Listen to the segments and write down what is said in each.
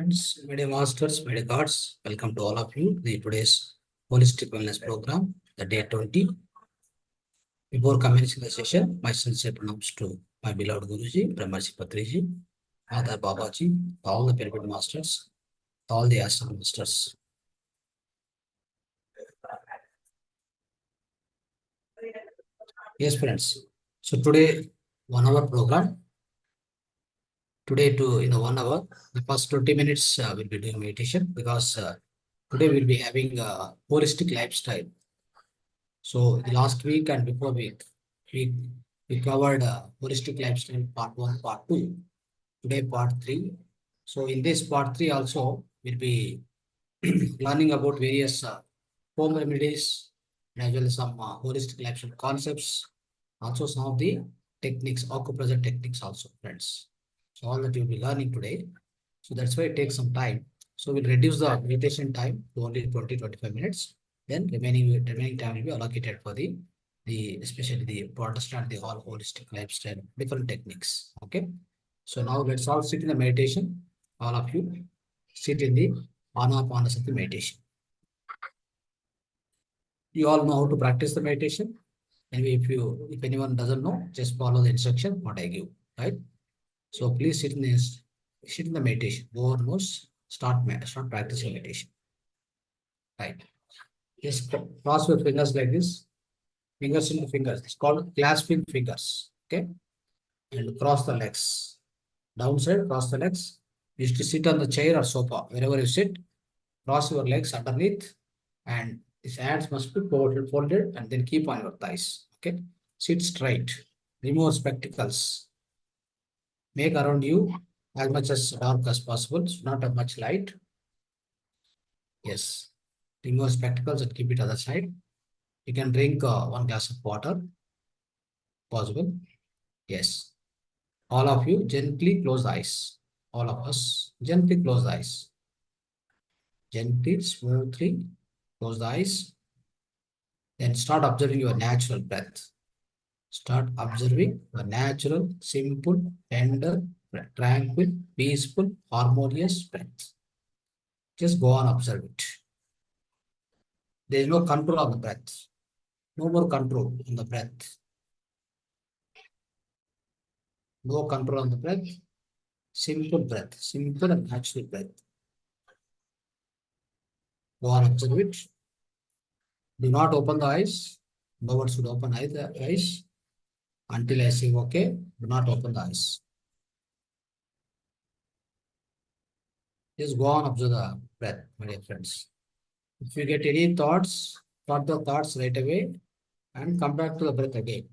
friends, media masters, media gods. Welcome to all of you. The today's holistic wellness program, the day 20. Before commencing the session, my sincere pronouns to my beloved Guruji, Brahmarshi Patriji, Mother Babaji, all the pyramid masters, all the astral masters. Yes, friends. So today, 1 hour program. Today, in the 1 hour, the first 20 minutes we'll be doing meditation because today we'll be having a holistic lifestyle. So the last week and before week, we covered holistic lifestyle part 1, part 2. Today part 3. So in this part 3 also, we'll be learning about various home remedies and as well as some holistic lifestyle concepts. Also some of the techniques, acupressure techniques also, friends. So all that you'll be learning today. So that's why it takes some time. So we'll reduce the meditation time to only 20-25 minutes. Then remaining time will be allocated for the especially to understand the whole holistic lifestyle, different techniques. Okay. So now let's all sit in the meditation. All of you sit in the Anapanasati meditation. You all know how to practice the meditation. And if anyone doesn't know, just follow the instruction what I give. Right. So please sit in the meditation. Go on, start practicing meditation. Right. Just cross your fingers like this. Fingers in the fingers. It's called clasping fingers. Okay. And cross the legs. Downside, cross the legs. You used to sit on the chair or sofa. Wherever you sit, cross your legs underneath. And these hands must be folded and then keep on your thighs. Okay. Sit straight. Remove spectacles. Make around you as much as dark as possible. So not a much light. Yes. Remove spectacles and keep it other side. You can drink 1 glass of water. Possible. Yes. All of you gently close the eyes. All of us gently close the eyes. Gently, smoothly close the eyes. Then start observing your natural breath. Start observing the natural, simple, tender, tranquil, peaceful, harmonious breath. Just go on observe it. There is no control on the breath. No more control on the breath. No control on the breath. Simple breath. Simple and natural breath. Go on observe it. Do not open the eyes. No one should open the eyes. Until I say okay, do not open the eyes. Just go on observe the breath, my dear friends. If you get any thoughts, stop the thoughts right away and come back to the breath again.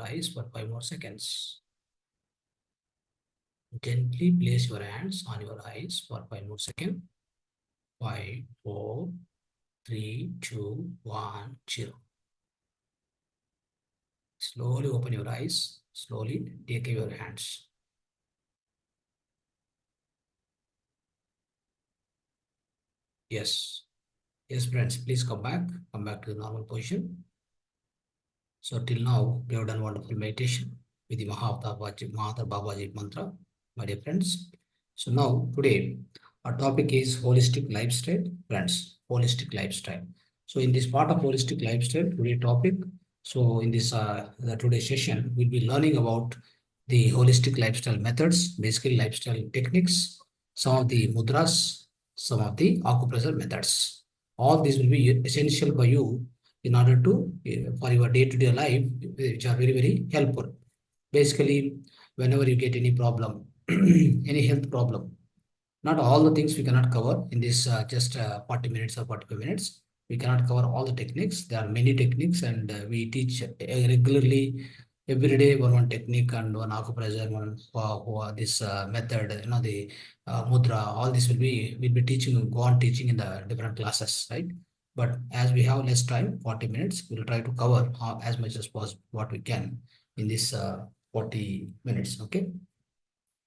eyes for 5 more seconds. Gently place your hands on your eyes for 5 more seconds. 5, 4, 3, 2, 1, 0. Slowly open your eyes. Slowly take your hands. Yes. Yes, friends, please come back. Come back to the normal position. So till now, we have done wonderful meditation with the Mahavatar Babaji mantra, my dear friends. So now, today, our topic is holistic lifestyle, friends, holistic lifestyle. So in this part of holistic lifestyle, today topic, so in this the today's session, we'll be learning about the holistic lifestyle methods, basically lifestyle techniques, some of the mudras, some of the acupressure methods. All these will be essential for you in order to for your day-to-day life, which are very, very helpful. Basically, whenever you get any problem, any health problem, not all the things we cannot cover in this just 40 minutes or 45 minutes. We cannot cover all the techniques. There are many techniques, and we teach regularly every day one technique and one acupressure, one this method, the mudra. All this will be teaching, go on teaching in the different classes, right? But as we have less time, 40 minutes, we'll try to cover as much as possible what we can in this 40 minutes. Okay.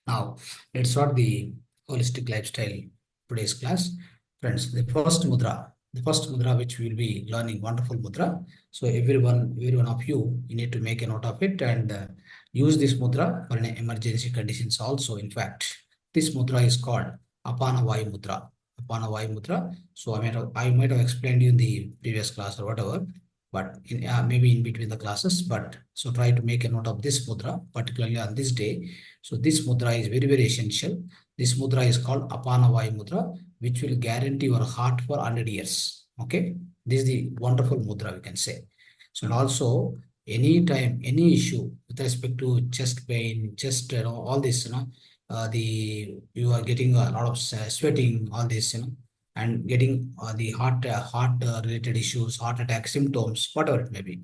Now, let's start the holistic lifestyle today's class. Friends, the first mudra which we will be learning, wonderful mudra. So every one of you, you need to make a note of it and use this mudra for an emergency conditions also. In fact, this mudra is called Apana Vayu Mudra. Apana Vayu Mudra. So I might have explained you in the previous class or whatever, but maybe in between the classes. But so try to make a note of this mudra, particularly on this day. So this mudra is very, very essential. This mudra is called Apana Vayu Mudra, which will guarantee your heart for 100 years. Okay. This is the wonderful mudra, we can say. So and also anytime, any issue with respect to chest pain, chest, all this, you are getting a lot of sweating, all this, and getting the heart related issues, heart attack symptoms, whatever it may be.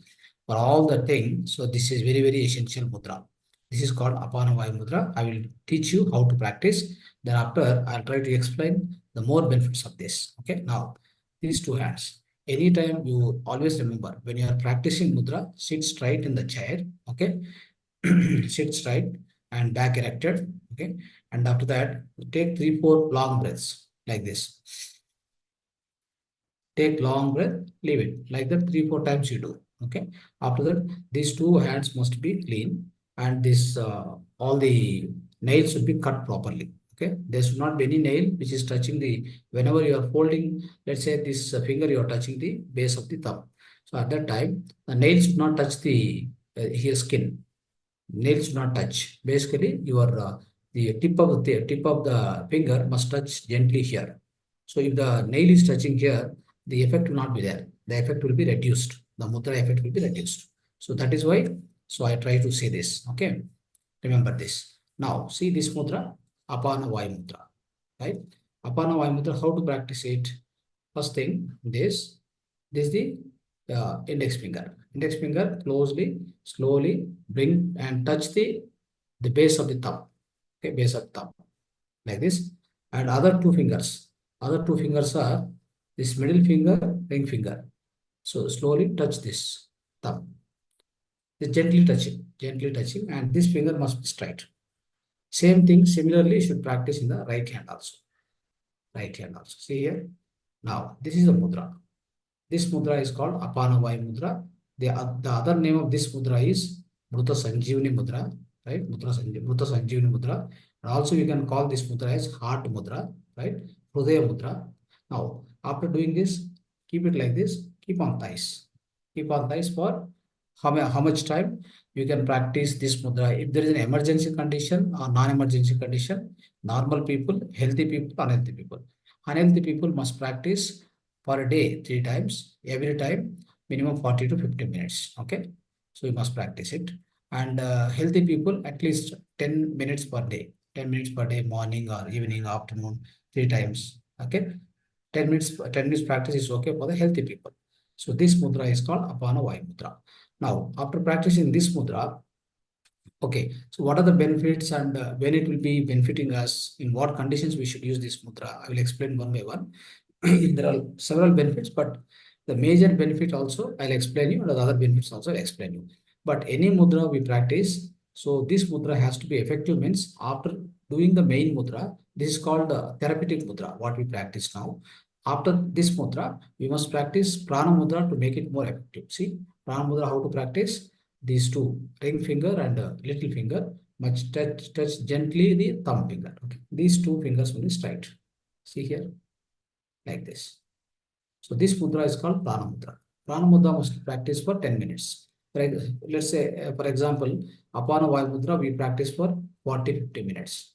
For all the things, so this is very, very essential mudra. This is called Apana Vayu Mudra. I will teach you how to practice. Thereafter, I'll try to explain the more benefits of this. Okay. Now, these two hands. Anytime you always remember when you are practicing mudra, sit straight in the chair. Okay. Sit straight and back erected. Okay. And after that, take 3-4 long breaths like this. Take long breath, leave it like that 3-4 times you do. Okay. After that, these two hands must be clean, and this all the nails should be cut properly. Okay. There should not be any nail which is touching the, whenever you are folding, let's say this finger, you are touching the base of the thumb. So at that time, the nails should not touch the here skin. Nails should not touch. Basically, your the tip of the finger must touch gently here. So if the nail is touching here, the effect will not be there. The effect will be reduced. The mudra effect will be reduced. So that is why. So I try to say this. Okay, remember this. Now see this mudra, Apana Vayu Mudra, right? Apana Vayu Mudra. How to practice it? First thing, this is the index finger. Index finger closely, slowly bring and touch the base of the thumb. Okay, base of thumb like this. And other two fingers. Other two fingers are this middle finger, ring finger. So slowly touch this thumb. Gently touching, and this finger must be straight. Same thing, similarly, you should practice in the right hand also. Right hand also. See here. Now, this is the mudra. This mudra is called Apana Vayu Mudra. The other name of this mudra is Mruta Sanjeevani Mudra, right? Mruta Sanjeevani Mudra. And also you can call this mudra as Heart Mudra, right? Hrudaya Mudra. Now, after doing this, keep it like this. Keep on thighs. Keep on thighs for how much time you can practice this mudra. If there is an emergency condition or non-emergency condition, normal people, healthy people, unhealthy people. Unhealthy people must practice per day 3 times, every time minimum 40 to 50 minutes. Okay, so you must practice it. And healthy people at least 10 minutes per day, 10 minutes per day, morning or evening, afternoon, 3 times. Okay, 10 minutes practice is okay for the healthy people. So this mudra is called Apana Vayu Mudra. Now, after practicing this mudra, Okay, so what are the benefits and when it will be benefiting us, in what conditions we should use this mudra? I will explain one by one. There are several benefits, but the major benefit also I'll explain you, and the other benefits also I'll explain you. But any mudra we practice, so this mudra has to be effective means after doing the main mudra, this is called the therapeutic mudra, what we practice now. After this mudra, we must practice prana mudra to make it more effective. See, prana mudra, how to practice? These two, ring finger and little finger, must touch gently the thumb finger. Okay, these two fingers will be straight. See here, like this. So this mudra is called prana mudra. Prana mudra must practice for 10 minutes. Right? Let's say, for example, apana vayu mudra we practice for 40-50 minutes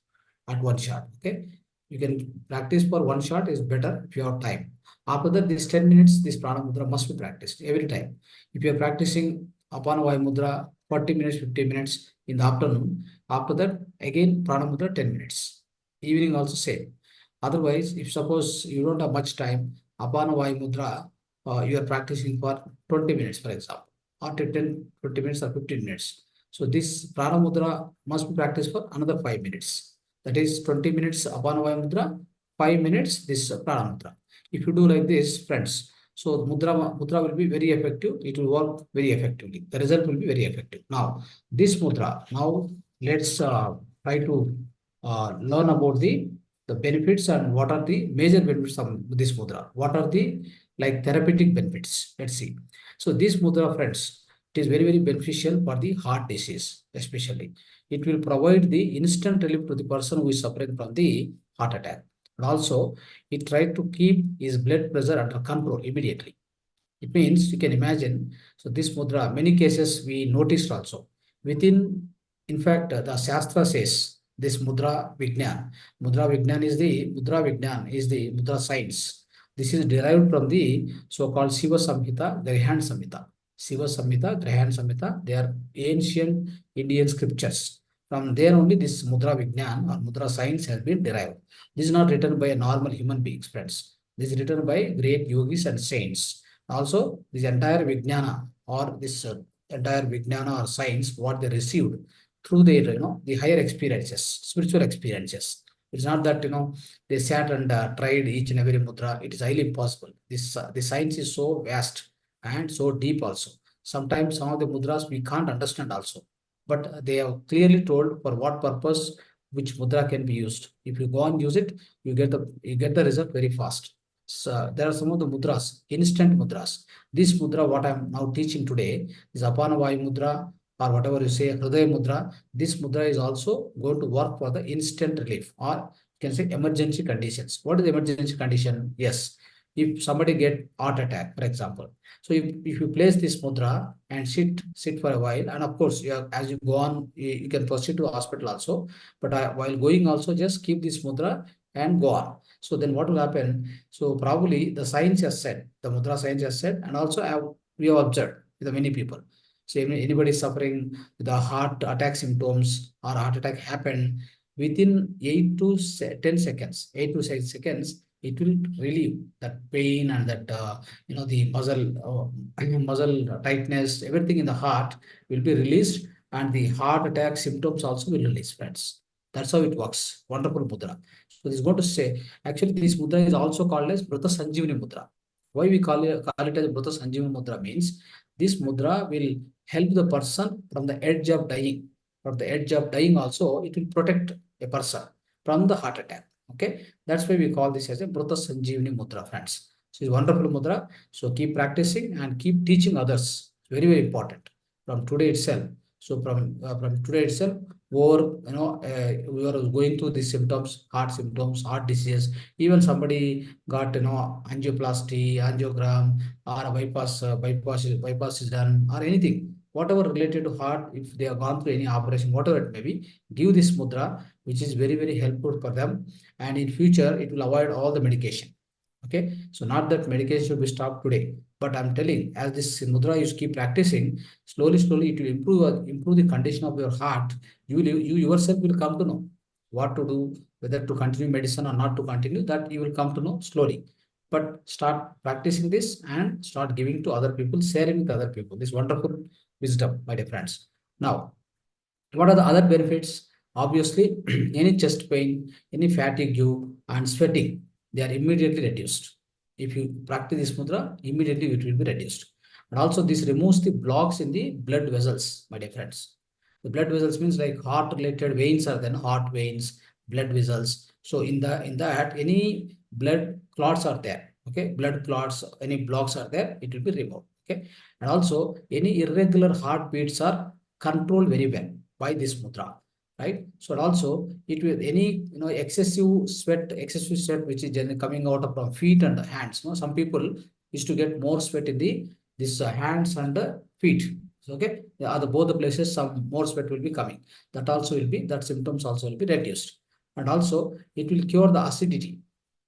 at one shot. Okay, you can practice for one shot is better if you have time. After that, this 10 minutes, this prana mudra must be practiced every time. If you are practicing apana vayu mudra 40 minutes, 50 minutes in the afternoon, after that again prana mudra 10 minutes. Evening also same. Otherwise, if suppose you don't have much time, Apana Vayu Mudra, you are practicing for 20 minutes, for example, or 10, 20 minutes or 15 minutes. So this Prana Mudra must be practiced for another 5 minutes. That is 20 minutes Apana Vayu Mudra, 5 minutes this Prana Mudra. If you do like this, friends, so mudra will be very effective. It will work very effectively. The result will be very effective. Now, this mudra, now let's try to learn about the benefits and what are the major benefits of this mudra. What are the like therapeutic benefits? Let's see. So this mudra, friends, it is very, very beneficial for the heart disease, especially. It will provide the instant relief to the person who is suffering from the heart attack. And also, it tries to keep his blood pressure under control immediately. It means you can imagine. So this mudra, many cases we noticed also. Within, in fact, the Shastra says this mudra vignan. Mudra vignan is the mudra science. This is derived from the so-called Shiva Samhita, Grihand Samhita. Shiva Samhita, Grihand Samhita, they are ancient Indian scriptures. From there only this mudra vignan or mudra science has been derived. This is not written by a normal human being, friends. This is written by great yogis and saints. Also, this entire Vijnana or this entire Vijnana or science, what they received through their, the higher experiences, spiritual experiences. It's not that, they sat and tried each and every mudra. It is highly impossible. The science is so vast and so deep also. Sometimes some of the mudras we can't understand also. But they have clearly told for what purpose which mudra can be used. If you go and use it, you get the result very fast. So there are some of the mudras, instant mudras. This mudra, what I'm now teaching today, is Apana Vayu mudra or whatever you say, Hridaya mudra. This mudra is also going to work for the instant relief or you can say emergency conditions. What is the emergency condition? Yes, if somebody get heart attack, for example. So if you place this mudra and sit for a while, and of course, as you go on, you can proceed to hospital also. But while going also, just keep this mudra and go on. So then what will happen? So probably the science has said, the mudra science has said, and also we have observed with the many people. So if anybody suffering with the heart attack symptoms or heart attack happen within 10 seconds, 8 to 6 seconds, it will relieve that pain and that the muscle tightness, everything in the heart will be released, and the heart attack symptoms also will release, friends. That's how it works. Wonderful mudra. So this is going to say, actually, this mudra is also called as Mrita Sanjeevani mudra. Why we call it as Mrita Sanjeevani mudra means this mudra will help the person from the edge of dying. From the edge of dying also, it will protect a person from the heart attack. Okay, that's why we call this as a Mrita Sanjeevani mudra, friends. So it's wonderful mudra. So keep practicing and keep teaching others. Very, very important from today itself. So from today itself, or we are going through these symptoms, heart disease. Even somebody got angioplasty, angiogram, or a bypass is done, or anything, whatever related to heart. If they have gone through any operation, whatever it may be, give this mudra, which is very, very helpful for them, and in future it will avoid all the medication. Okay, so not that medication should be stopped today, but I'm telling, as this mudra you keep practicing, slowly it will improve the condition of your heart. You yourself will come to know what to do, whether to continue medicine or not to continue. That you will come to know slowly. But start practicing this and start giving to other people, sharing with other people. This wonderful wisdom, my dear friends. Now, What are the other benefits? Obviously, any chest pain, any fatigue and sweating, they are immediately reduced. If you practice this mudra, immediately it will be reduced. And also this removes the blocks in the blood vessels, my dear friends. The blood vessels means like heart related veins are then heart veins, blood vessels. So in that any blood clots are there. Okay, blood clots, any blocks are there, it will be removed. Okay, and also any irregular heartbeats are controlled very well by this mudra, right? So also it will any excessive sweat which is generally coming out from feet and hands. No, some people used to get more sweat in the this hands and feet. So, okay, the other both the places some more sweat will be coming. That also will be that symptoms also will be reduced, and also it will cure the acidity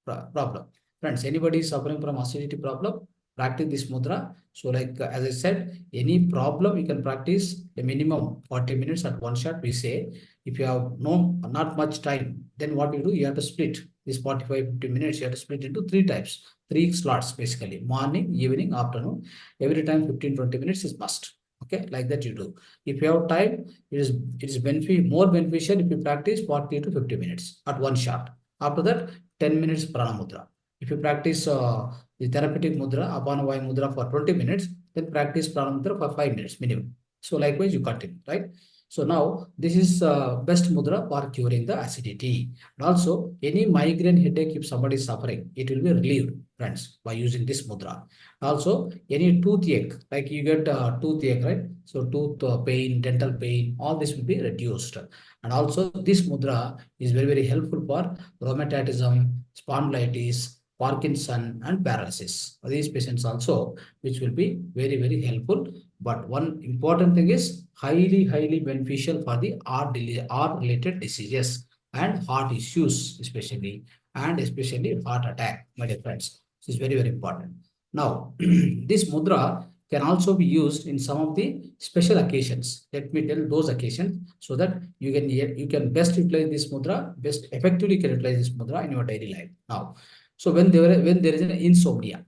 problem. Friends, anybody suffering from acidity problem, practice this mudra. So like as I said, any problem you can practice a minimum 40 minutes at one shot. We say if you have not much time, then what you do, you have to split this 45-50 minutes. You have to split into three types, three slots basically: morning, evening, afternoon. Every time 15-20 minutes is must. Okay, like that you do. If you have time, it is more beneficial if you practice 40 to 50 minutes at one shot. After that, 10 minutes prana mudra. If you practice the therapeutic mudra, apana vayu mudra for 20 minutes, then practice prana mudra for 5 minutes minimum. So likewise, you continue, right? So now this is best mudra for curing the acidity. And also any migraine headache, if somebody is suffering, it will be relieved, friends, by using this mudra. Also any toothache, like you get toothache, right? So tooth pain, dental pain, all this will be reduced. And also this mudra is very, very helpful for rheumatism, spondylitis, Parkinson, and paralysis. These patients also, which will be very, very helpful. But one important thing is highly, highly beneficial for the heart related diseases and heart issues, especially, and especially heart attack, my dear friends. This is very, very important. Now, this mudra can also be used in some of the special occasions. Let me tell those occasions so that you can best utilize this mudra, best effectively can utilize this mudra in your daily life. Now, so when there is an insomnia,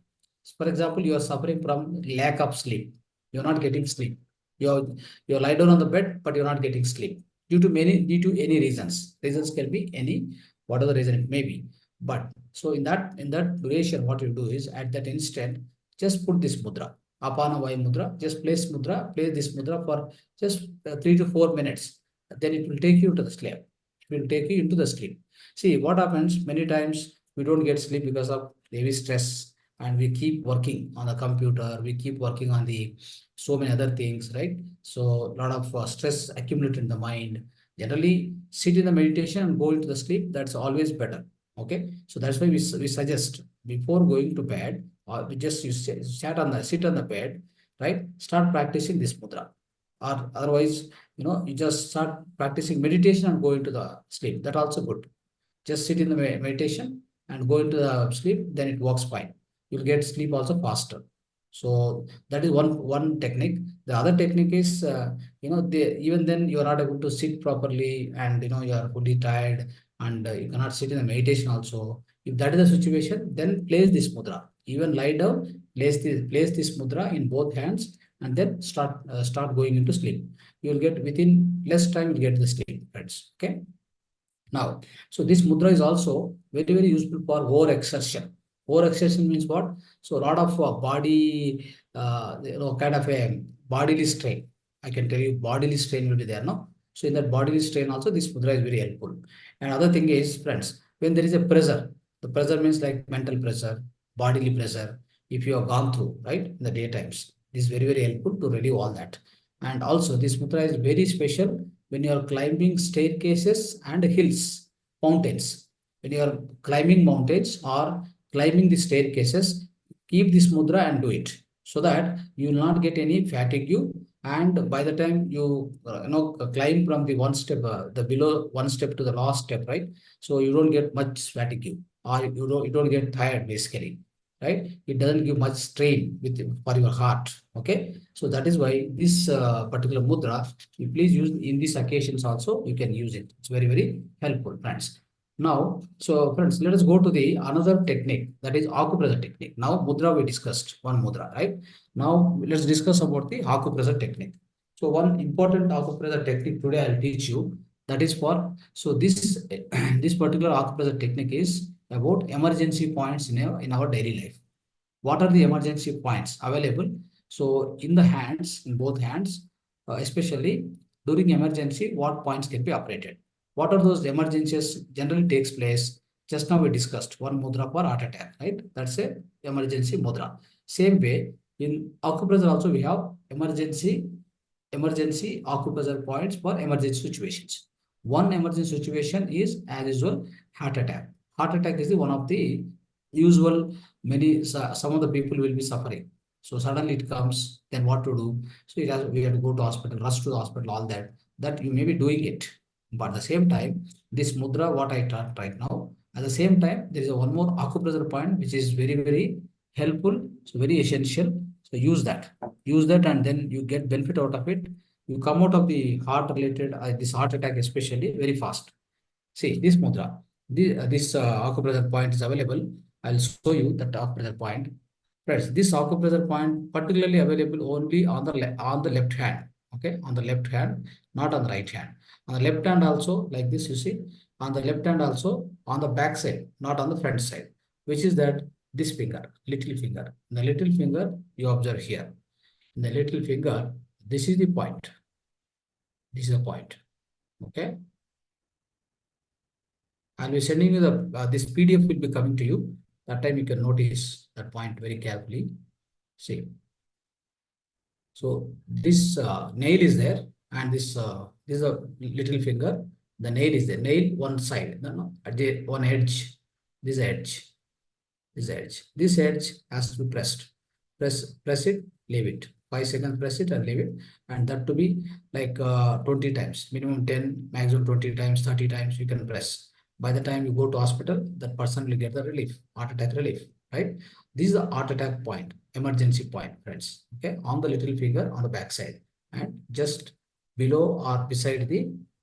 for example, you are suffering from lack of sleep, you're not getting sleep. You're you're lie down on the bed, but you're not getting sleep due to any reasons. Reasons can be any, whatever the reason it may be. But so in that duration, what you do is at that instant, just put this mudra, apana vayu mudra, just place this mudra for just 3 to 4 minutes. Then it will take you to the sleep. It will take you into the sleep. See what happens many times we don't get sleep because of heavy stress, and we keep working on the computer, we keep working on the so many other things, right? So a lot of stress accumulate in the mind. Generally sit in the meditation and go into the sleep, that's always better. Okay, so that's why we suggest before going to bed, or we just you sit on the bed, right? Start practicing this mudra, or otherwise you just start practicing meditation and go into the sleep, that also good. Just sit in the meditation and go into the sleep, then it works fine. You'll get sleep also faster. So that is one technique. The other technique is, even then you are not able to sit properly, and you are fully tired, and you cannot sit in the meditation also. If that is the situation, then place this mudra. Even lie down, place this mudra in both hands, and then start going into sleep. You will get within less time. You'll get the sleep, friends. Okay. Now, so this mudra is also very, very useful for overexertion. Overexertion means what? So a lot of body, kind of a bodily strain. I can tell you bodily strain will be there, no? So in that bodily strain also, this mudra is very helpful. And other thing is, friends, when there is a pressure, the pressure means like mental pressure, bodily pressure, if you have gone through, right, in the daytimes, this is very, very helpful to relieve all that. And also this mudra is very special when you are climbing staircases and hills, mountains. When you are climbing mountains or climbing the staircases, keep this mudra and do it so that you will not get any fatigue. And by the time you climb from the one step, the below one step to the last step, right? So you don't get much fatigue, or you don't get tired basically, right? It doesn't give much strain for your heart. Okay, so that is why this particular mudra, you please use in these occasions also. You can use it. It's very, very helpful, friends. Now, so friends, let us go to the another technique, that is acupressure technique. Now, mudra we discussed one mudra, right? Now let's discuss about the acupressure technique. So one important acupressure technique today I'll teach you. That is for, so this this particular acupressure technique is about emergency points in our daily life. What are the emergency points available? So in the hands, in both hands, especially during emergency, what points can be operated? What are those emergencies generally takes place? Just now we discussed one mudra for heart attack, right? That's a emergency mudra. Same way, in acupressure also we have emergency acupressure points for emergency situations. One emergency situation is, as usual, heart attack. Heart attack is the one of the usual, some of the people will be suffering. So suddenly it comes, then what to do? So we have to go to hospital, rush to the hospital, all that you may be doing it. But at the same time, this mudra, what I taught right now, at the same time, there is a one more acupressure point, which is very, very helpful, so very essential. So use that, and then you get benefit out of it. You come out of the heart related, this heart attack especially, very fast. See this mudra, this acupressure point is available. I'll show you that acupressure point. Friends, this acupressure point particularly available only on the left hand. Okay, on the left hand, not on the right hand. On the left hand also, like this, you see, on the left hand also, on the back side, not on the front side, which is that this finger, little finger. The little finger you observe here. In the little finger, this is the point. This is the point. Okay. I'll be sending you this PDF will be coming to you. That time you can notice that point very carefully. See. So this nail is there, and this is a little finger. The nail is there. Nail one side, no, at the one edge. This edge. This edge has to be pressed. Press it, leave it. 5 seconds, press it and leave it. And that to be like 20 times, minimum 10, maximum 20 times, 30 times you can press. By the time you go to hospital, that person will get the relief, heart attack relief, right? This is the heart attack point, emergency point, friends. Okay, on the little finger on the back side, and just below or beside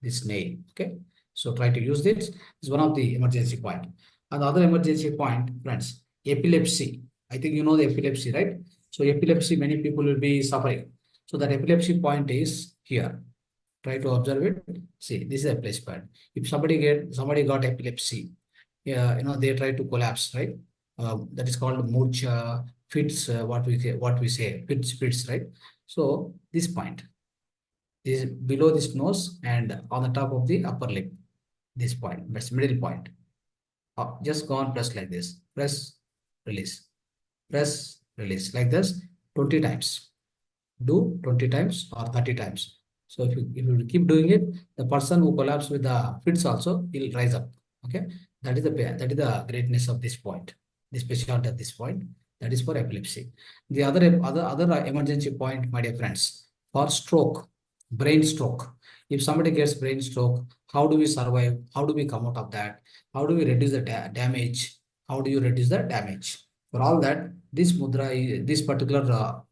this nail. Okay, so try to use this. This is one of the emergency point. And the other emergency point, friends, epilepsy. I think you know the epilepsy, right? So epilepsy, many people will be suffering. So that epilepsy point is here. Try to observe it. See, this is a place point. If somebody got epilepsy, yeah, they try to collapse, right? That is called murcha, fits. What we say, fits, right? So this point is below this nose and on the top of the upper lip. This point, that's middle point. Just go on, press like this. Press, release. Press, release like this 20 times. Do 20 times or 30 times. So if you keep doing it, the person who collapsed with the fits also will rise up. Okay, that is the greatness of this point, the specialty of this point. That is for epilepsy. The other emergency point, my dear friends, for stroke, brain stroke. If somebody gets brain stroke, how do we survive? How do we come out of that? How do we reduce the damage? How do you reduce the damage? For all that, this mudra, this particular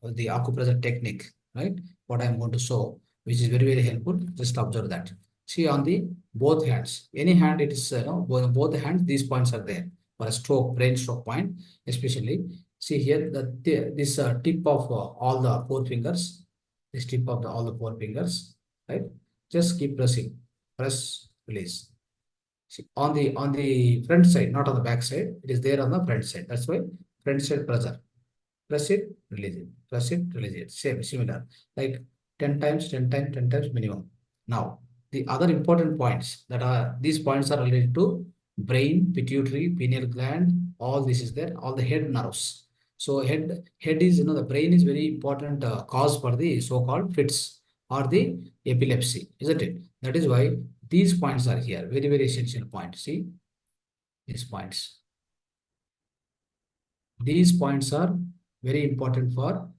the acupressure technique, right? What I'm going to show, which is very, very helpful. Just observe that. See on the both hands, any hand it is, both hands, these points are there for a stroke, brain stroke point, especially. See here that this tip of all the four fingers, this tip of all the four fingers, right? Just keep pressing, press, release. See, on the front side, not on the back side, it is there on the front side. That's why front side pressure. Press it, release it. Press it, release it. Same, similar. Like 10 times, 10 times, 10 times minimum. Now, the other important points that are, these points are related to brain, pituitary, pineal gland, all this is there, all the head nerves. So head is, the brain is very important cause for the so-called fits or the epilepsy, isn't it? That is why these points are here, very, very essential points. See, these points. These points are very important for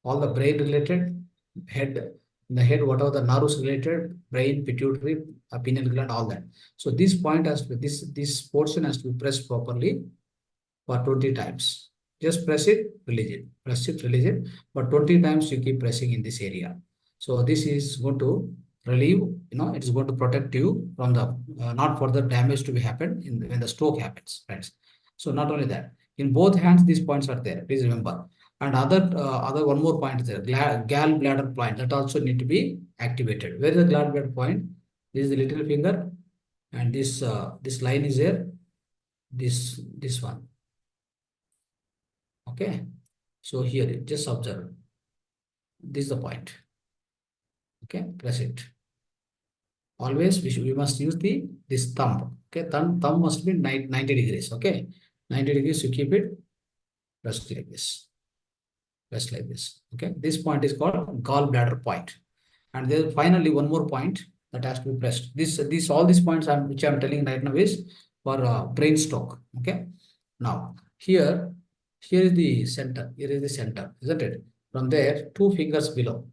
all the brain related, head, the head, whatever the nerves related, brain, pituitary, pineal gland, all that. So this point has to, this portion has to be pressed properly for 20 times. Just press it, release it, press it, release it. But 20 times you keep pressing in this area. So this is going to relieve, it is going to protect you from the not further damage to be happen when the stroke happens, friends. So not only that, in both hands, these points are there. Please remember, And other one more point is there, gallbladder point, that also need to be activated. Where is the gallbladder point? This is the little finger, and this line is there. This one. Okay. So here, just observe. This is the point. Okay, press it. Always we must use this thumb. Okay, thumb must be 90 degrees. Okay, 90 degrees. You keep it. Press like this. Press like this. Okay, this point is called gallbladder point. And then finally one more point that has to be pressed. All these points which I'm telling right now is for brain stroke. Okay. Now here is the center. Here is the center, isn't it? From there, 2 fingers below.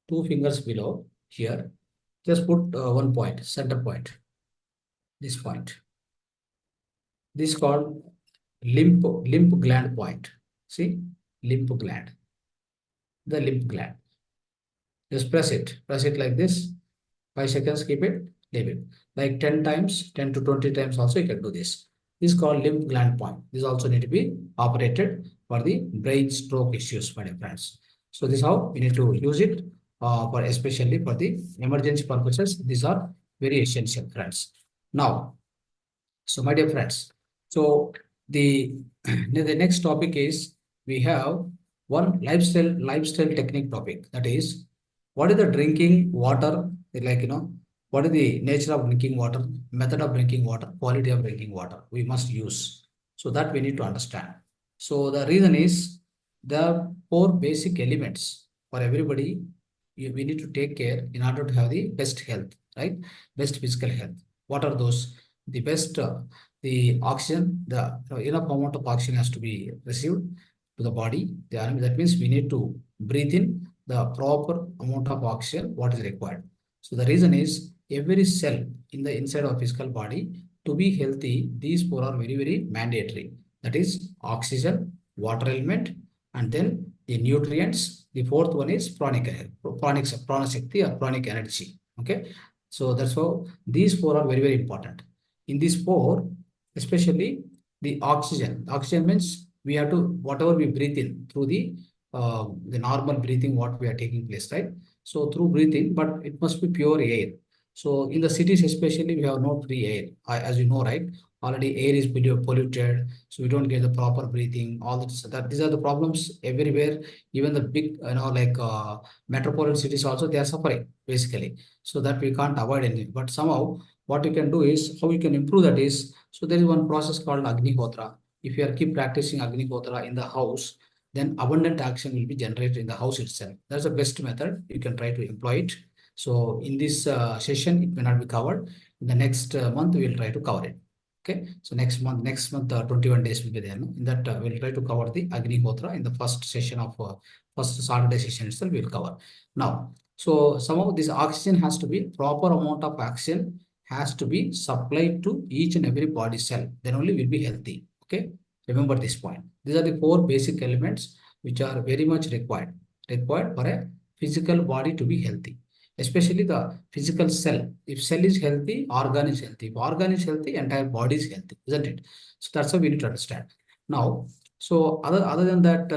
2 fingers below here. Just put one point, center point. This point. This is called lymph gland point. See, lymph gland. The lymph gland. Just press it like this. 5 seconds, keep it, leave it. Like 10 times, 10 to 20 times also you can do this. This is called lymph gland point. This also need to be operated for the brain stroke issues, my dear friends. So this is how we need to use it for especially for the emergency purposes. These are very essential, friends. Now, so my dear friends, so the the next topic is we have one lifestyle technique topic, that is what is the drinking water, like, what is the nature of drinking water, method of drinking water, quality of drinking water we must use. So that we need to understand. So the reason is there are 4 basic elements for everybody. We need to take care in order to have the best health, right? Best physical health. What are those? The best, the oxygen, the enough amount of oxygen has to be received to the body. That means we need to breathe in the proper amount of oxygen what is required. So the reason is every cell in the inside of physical body to be healthy, these 4 are very, very mandatory. That is oxygen, water element, and then the nutrients. The 4th one is pranic shakti or pranic energy. Okay. So that's how these 4 are very, very important. In these 4, especially the oxygen. Oxygen means we have to, whatever we breathe in through the normal breathing, what we are taking place, right? So through breathing, but it must be pure air. So in the cities especially, we have no free air, as you know, right? Already air is polluted, so we don't get the proper breathing. These are the problems everywhere. Even the big, like metropolitan cities also, they are suffering basically. So that we can't avoid anything. But somehow, what you can do is, how you can improve that is, so there is one process called Agnihotra. If you are keep practicing Agnihotra in the house, then abundant action will be generated in the house itself. That's the best method. You can try to employ it. So in this session, it may not be covered. In the next month, we will try to cover it. Okay. So next month, 21 days will be there. No? In that, we'll try to cover the Agnihotra in the first session of first Saturday session itself. We'll cover. Now, so some of this oxygen has to be proper amount of oxygen has to be supplied to each and every body cell. Then only we'll be healthy. Okay. Remember this point. These are the 4 basic elements which are very much required for a physical body to be healthy, especially the physical cell. If cell is healthy, organ is healthy. If organ is healthy, entire body is healthy, isn't it? So that's how we need to understand. Now, so other than that,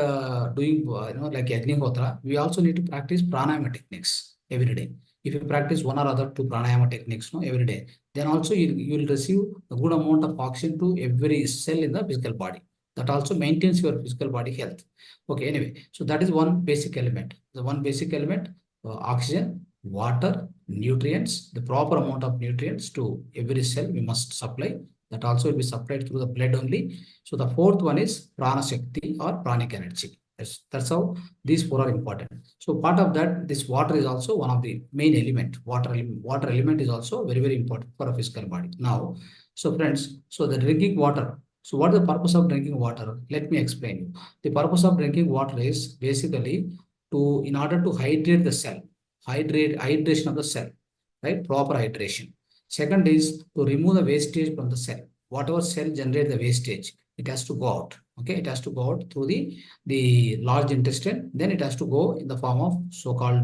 doing like Agnihotra, we also need to practice pranayama techniques every day. If you practice one or other 2 pranayama techniques every day, then also you will receive a good amount of oxygen to every cell in the physical body. That also maintains your physical body health. Okay, anyway, so that is one basic element. The one basic element, oxygen, water, nutrients, the proper amount of nutrients to every cell we must supply. That also will be supplied through the blood only. So the 4th one is prana shakti or pranic energy. That's how these 4 are important. So part of that, this water is also one of the main element. Water element is also very, very important for a physical body. Now, so friends, so the drinking water. So what is the purpose of drinking water? Let me explain you. The purpose of drinking water is basically in order to hydrate the cell, hydration of the cell, right? Proper hydration. Second is to remove the wastage from the cell. Whatever cell generate the wastage, it has to go out. Okay, it has to go out through the large intestine. Then it has to go in the form of so-called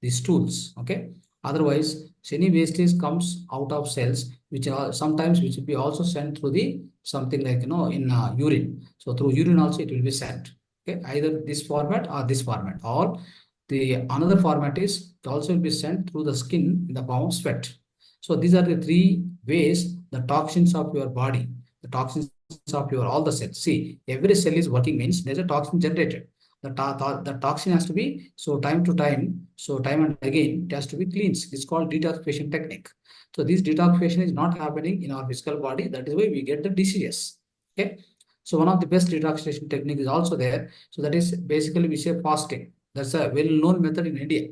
the stools. Okay. Otherwise, any wastage comes out of cells, which are sometimes which will be also sent through the something like in urine. So through urine also it will be sent. Okay, either this format or this format. Or the another format is it also will be sent through the skin in the form of sweat. So these are the three ways the toxins of your body, the toxins of your all the cells. See, every cell is working means there's a toxin generated. The toxin has to be so time to time, so time and again it has to be cleansed. It's called detoxification technique. So this detoxification is not happening in our physical body. That is why we get the diseases. Okay. So one of the best detoxification technique is also there. So that is basically we say fasting. That's a well-known method in India.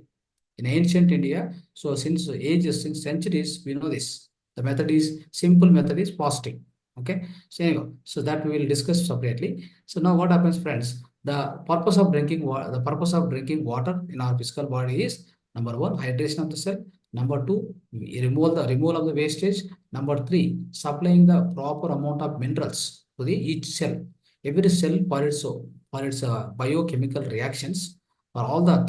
In ancient India, so since ages, since centuries, we know this. The method is simple method is fasting. Okay. So anyway, so that we will discuss separately. So now what happens, friends? The purpose of drinking water, the purpose of drinking water in our physical body is number one, hydration of the cell. Number two, removal of the wastage. Number three, supplying the proper amount of minerals to the each cell. Every cell for its biochemical reactions for all the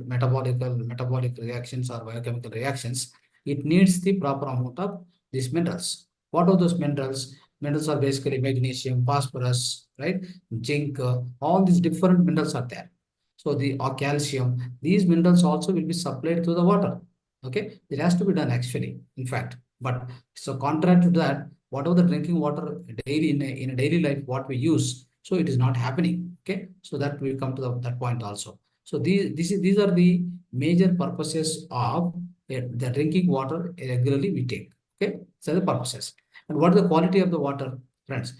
metabolic reactions or biochemical reactions, it needs the proper amount of these minerals. What are those minerals? Minerals are basically magnesium, phosphorus, right? Zinc, all these different minerals are there. So the or calcium, these minerals also will be supplied through the water. Okay, it has to be done actually, in fact. But so contrary to that, whatever the drinking water daily in a daily life, what we use, so it is not happening. Okay, so that we come to that point also. So these are the major purposes of the drinking water regularly we take. Okay, so the purposes. And what is the quality of the water, friends?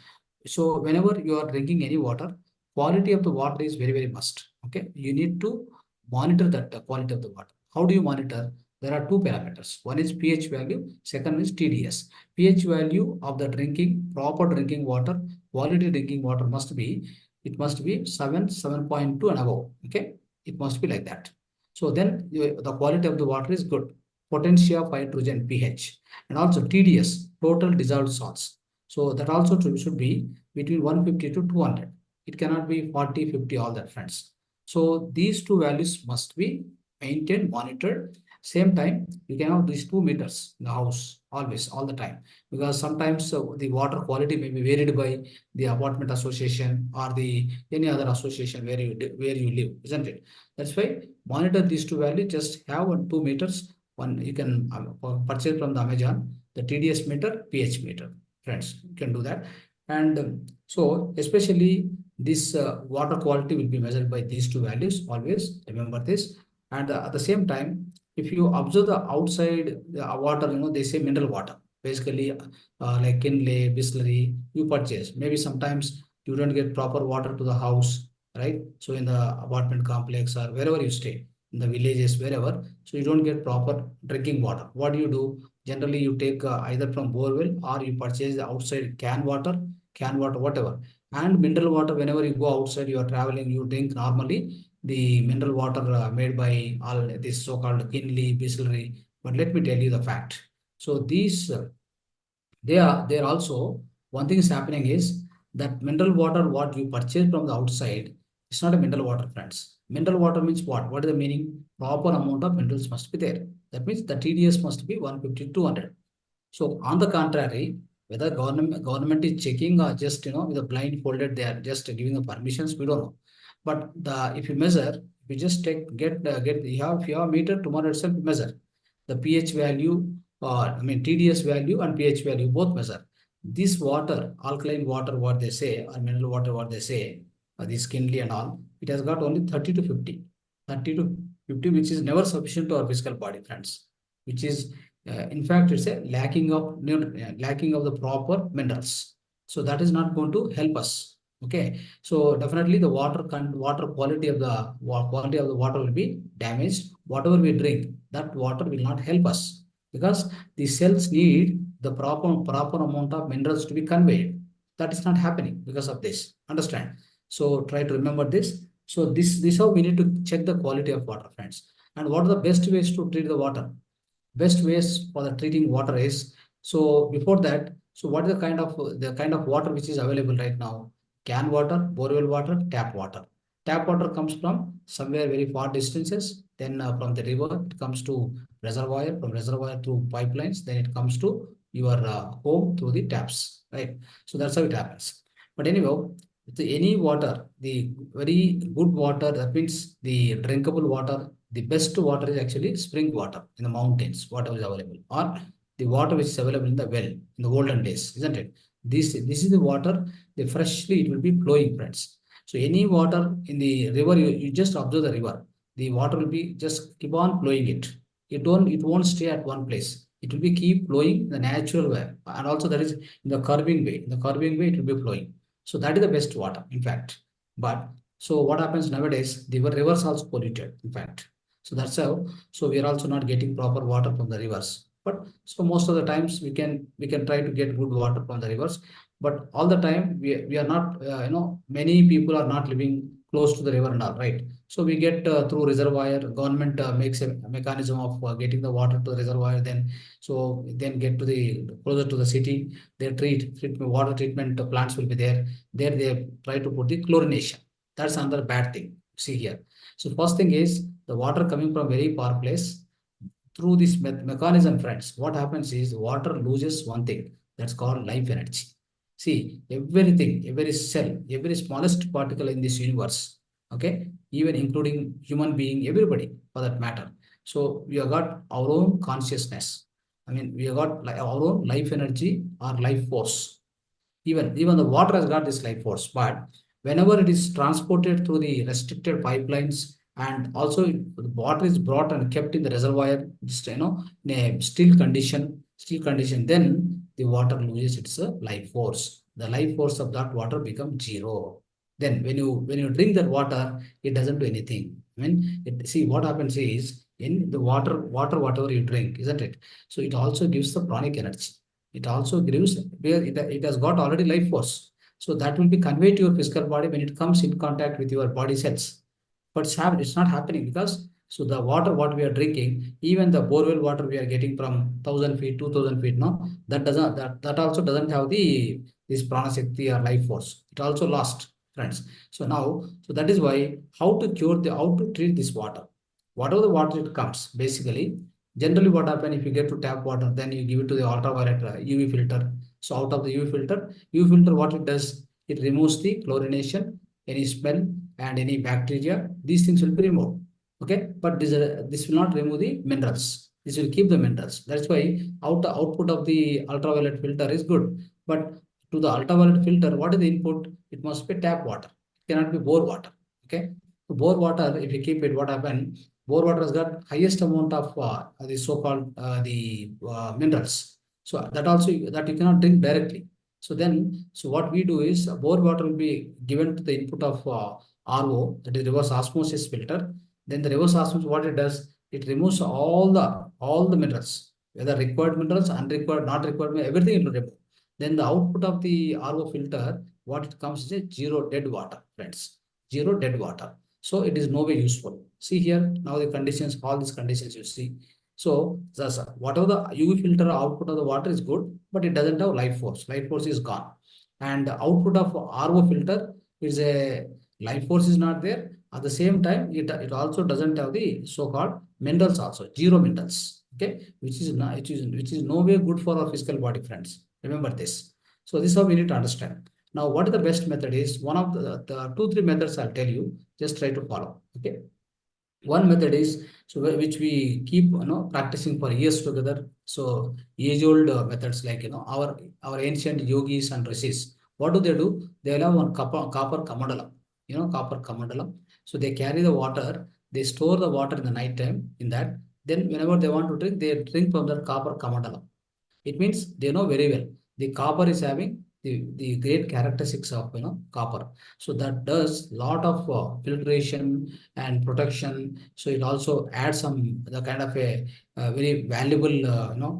So whenever you are drinking any water, quality of the water is very must. Okay, you need to monitor that quality of the water. How do you monitor? There are two parameters. One is pH value, second is TDS. pH value of the proper drinking water, quality drinking water it must be 7.2 and above. Okay, it must be like that. So then the quality of the water is good. Potencia of hydrogen pH and also TDS, total dissolved salts. So that also should be between 150 to 200. It cannot be 40, 50, all that, friends. So these two values must be maintained, monitored. Same time, you can have these 2 meters in the house always, all the time, because sometimes the water quality may be varied by the apartment association or the any other association where you live, isn't it? That's why monitor these two values. Just have 2 meters. One you can purchase from the Amazon, the TDS meter, pH meter. Friends, you can do that. And so especially this water quality will be measured by these two values. Always remember this. And at the same time, if you observe the outside water, they say mineral water. Basically, like Kinley, Bisleri, you purchase. Maybe sometimes you don't get proper water to the house, right? So in the apartment complex or wherever you stay, in the villages, wherever, so you don't get proper drinking water. What do you do? Generally, you take either from borewell or you purchase the outside can water, whatever. And mineral water, whenever you go outside, you are traveling, you drink normally the mineral water made by all this so-called Kinley, Bisleri. But let me tell you the fact. So these they are also one thing is happening is that mineral water what you purchase from the outside, it's not a mineral water, friends. Mineral water means what? What is the meaning? Proper amount of minerals must be there. That means the TDS must be 150 to 200. So on the contrary, whether government is checking or just with a blindfolded, they are just giving the permissions. We don't know. But the if you measure, if you just get if you have a meter tomorrow itself measure the pH value or TDS value and pH value both measure. This water, alkaline water, what they say, or mineral water, what they say, the Skinly and all, it has got only 30 to 50, 30 to 50, which is never sufficient to our physical body, friends. Which is in fact, it's a lacking of the proper minerals. So that is not going to help us. Okay. So definitely the water quality of the water will be damaged. Whatever we drink, that water will not help us because the cells need the proper amount of minerals to be conveyed. That is not happening because of this. Understand? So try to remember this. So this how we need to check the quality of water, friends. And what are the best ways to treat the water? Best ways for the treating water is, so before that, so what is the kind of water which is available right now? Can water, borewell water, tap water. Tap water comes from somewhere very far distances, then from the river it comes to reservoir, from reservoir through pipelines, then it comes to your home through the taps, right? So that's how it happens. But anyhow, any water, the very good water, that means the drinkable water, the best water is actually spring water in the mountains, whatever is available, or the water which is available in the well in the olden days, isn't it? This is the water, the freshly it will be flowing, friends. So any water in the river, you just observe the river. The water will be just keep on flowing it. It won't stay at one place. It will be keep flowing the natural way. And also that is in the curving way. In the curving way, it will be flowing. So that is the best water, in fact. But so what happens nowadays, the rivers also polluted, in fact. So that's how, so we are also not getting proper water from the rivers. But so most of the times we can try to get good water from the rivers. But all the time we are not, many people are not living close to the river and all, right? So we get through reservoir, government makes a mechanism of getting the water to the reservoir, then get to the closer to the city, they treat water treatment plants will be there. There they try to put the chlorination. That's another bad thing. See here. So first thing is the water coming from very far place through this mechanism, friends. What happens is water loses one thing that's called life energy. See, everything, every cell, every smallest particle in this universe, okay, even including human being, everybody for that matter. So we have got our own consciousness. I mean, we have got our own life energy or life force. Even the water has got this life force, but whenever it is transported through the restricted pipelines, and also the water is brought and kept in the reservoir, just in a still condition, then the water loses its life force. The life force of that water becomes zero. Then when you drink that water, it doesn't do anything. I mean, see what happens is in the water whatever you drink, isn't it? So it also gives the pranic energy. It also gives where it has got already life force. So that will be conveyed to your physical body when it comes in contact with your body cells. But it's not happening because so the water what we are drinking, even the borewell water we are getting from 1,000 feet, 2,000 feet, no, that also doesn't have this prana shakti or life force. It also lost, friends. So now, so that is why how to treat this water. Whatever the water it comes, basically, generally what happen if you get to tap water, then you give it to the ultraviolet UV filter. So out of the UV filter, what it does, it removes the chlorination, any smell, and any bacteria. These things will be removed. Okay, but this will not remove the minerals. This will keep the minerals. That's why output of the ultraviolet filter is good. But to the ultraviolet filter, what is the input? It must be tap water. It cannot be bore water. Okay, so bore water, if you keep it, what happen? Bore water has got highest amount of the so-called the minerals. So that also that you cannot drink directly. So then, so what we do is bore water will be given to the input of RO, that is reverse osmosis filter. Then the reverse osmosis, what it does, it removes all the minerals, whether required minerals, unrequired, not required, everything it will remove. Then the output of the RO filter, what it comes is a zero dead water, friends. Zero dead water. So it is no way useful. See here, now the conditions, all these conditions you see. So whatever the UV filter output of the water is good, but it doesn't have life force. Life force is gone. And the output of RO filter is a life force is not there. At the same time, it also doesn't have the so-called minerals also, zero minerals. Okay, which is no way good for our physical body, friends. Remember this. So this is how we need to understand. Now, what is the best method is one of the two, three methods I'll tell you. Just try to follow. Okay. One method is so which we keep practicing for years together. So age old methods like our ancient yogis and rishis. What do? They have one copper kamandalam. Copper kamandalam. So they carry the water. They store the water in the night time in that. Then whenever they want to drink, they drink from that copper kamandalam. It means they know very well the copper is having the great characteristics of copper. So that does lot of filtration and protection. So it also adds some the kind of a very valuable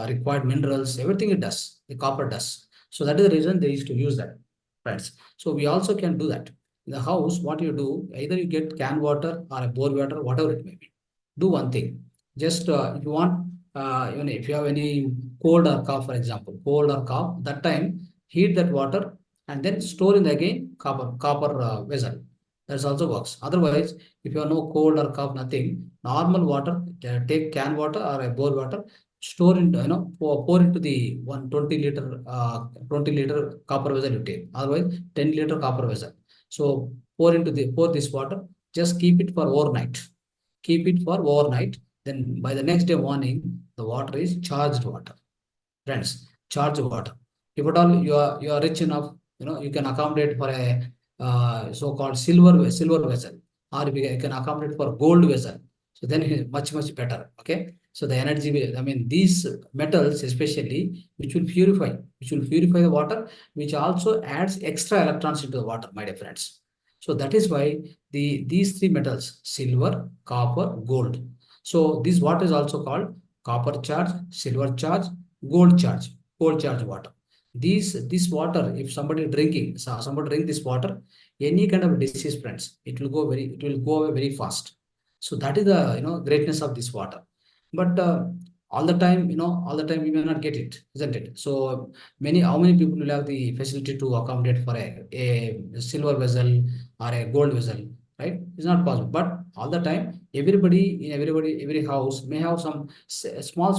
required minerals. Everything it does, the copper does. So that is the reason they used to use that, friends. So we also can do that in the house. What you do, either you get can water or a bore water, whatever it may be. Do one thing. Just if you want, if you have any cold or cough, for example, cold or cough, that time heat that water and then store in the again copper vessel. That also works. Otherwise, if you have no cold or cough, nothing, normal water, take can water or a bore water, store into, pour into the 20 liter copper vessel you take, otherwise 10 liter copper vessel. So pour this water, just keep it for overnight. Keep it for overnight. Then by the next day morning, the water is charged water. Friends, charged water. If at all you are rich enough, you can accommodate for a so-called silver vessel, or you can accommodate for gold vessel. So then much better. Okay. So the energy will, I mean, these metals especially, which will purify the water, which also adds extra electrons into the water, my dear friends. So that is why these three metals, silver, copper, gold. So this water is also called copper charge, silver charge, gold charge water. This water, if somebody drink this water, any kind of disease, friends, it will go away very fast. So that is the greatness of this water. But all the time we may not get it, isn't it? So how many people will have the facility to accommodate for a silver vessel or a gold vessel, right? It's not possible. But all the time, every house may have some small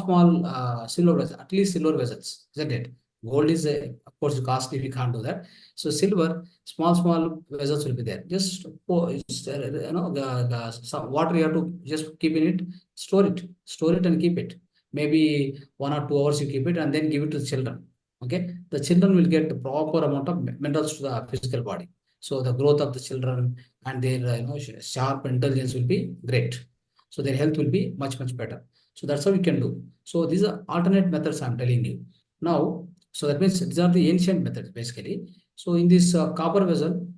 silver vessels, at least silver vessels, isn't it? Gold is, of course, costly. We can't do that. So silver, small vessels will be there. Just pour, some water you have to just keep in it, store it and keep it. Maybe 1 or 2 hours you keep it and then give it to the children. Okay, the children will get the proper amount of minerals to the physical body. So the growth of the children and their sharp intelligence will be great. So their health will be much better. So that's how we can do. So these are alternate methods I'm telling you. Now, so that means these are the ancient methods basically. So in this copper vessel,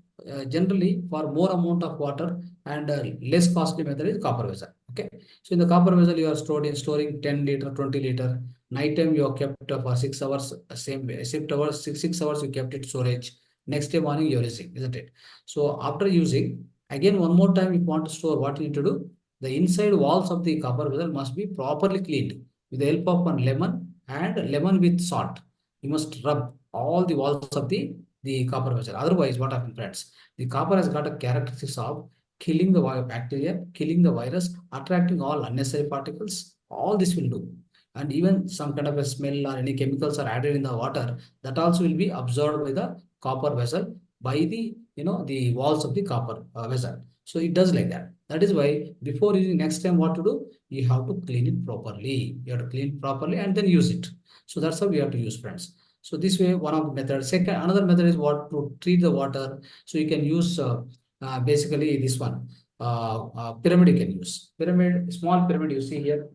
generally for more amount of water and less costly method is copper vessel. Okay. So in the copper vessel, you are storing 10 liter, 20 liter. Night time you are kept for 6 hours, same 6 hours, 6 hours you kept it storage. Next day morning you are using, isn't it? So after using, again one more time, if you want to store, what you need to do? The inside walls of the copper vessel must be properly cleaned with the help of one lemon and lemon with salt. You must rub all the walls of the copper vessel. Otherwise, what happens, friends? The copper has got a characteristics of killing the bacteria, killing the virus, attracting all unnecessary particles. All this will do. And even some kind of a smell or any chemicals are added in the water, that also will be absorbed by the copper vessel by the walls of the copper vessel. So it does like that. That is why before using, next time what to do, you have to clean it properly. You have to clean it properly and then use it. So that's how we have to use, friends. So this way, one of the methods. Second, another method is what to treat the water. So you can use basically this one. Pyramid you can use. Pyramid, small pyramid you see here.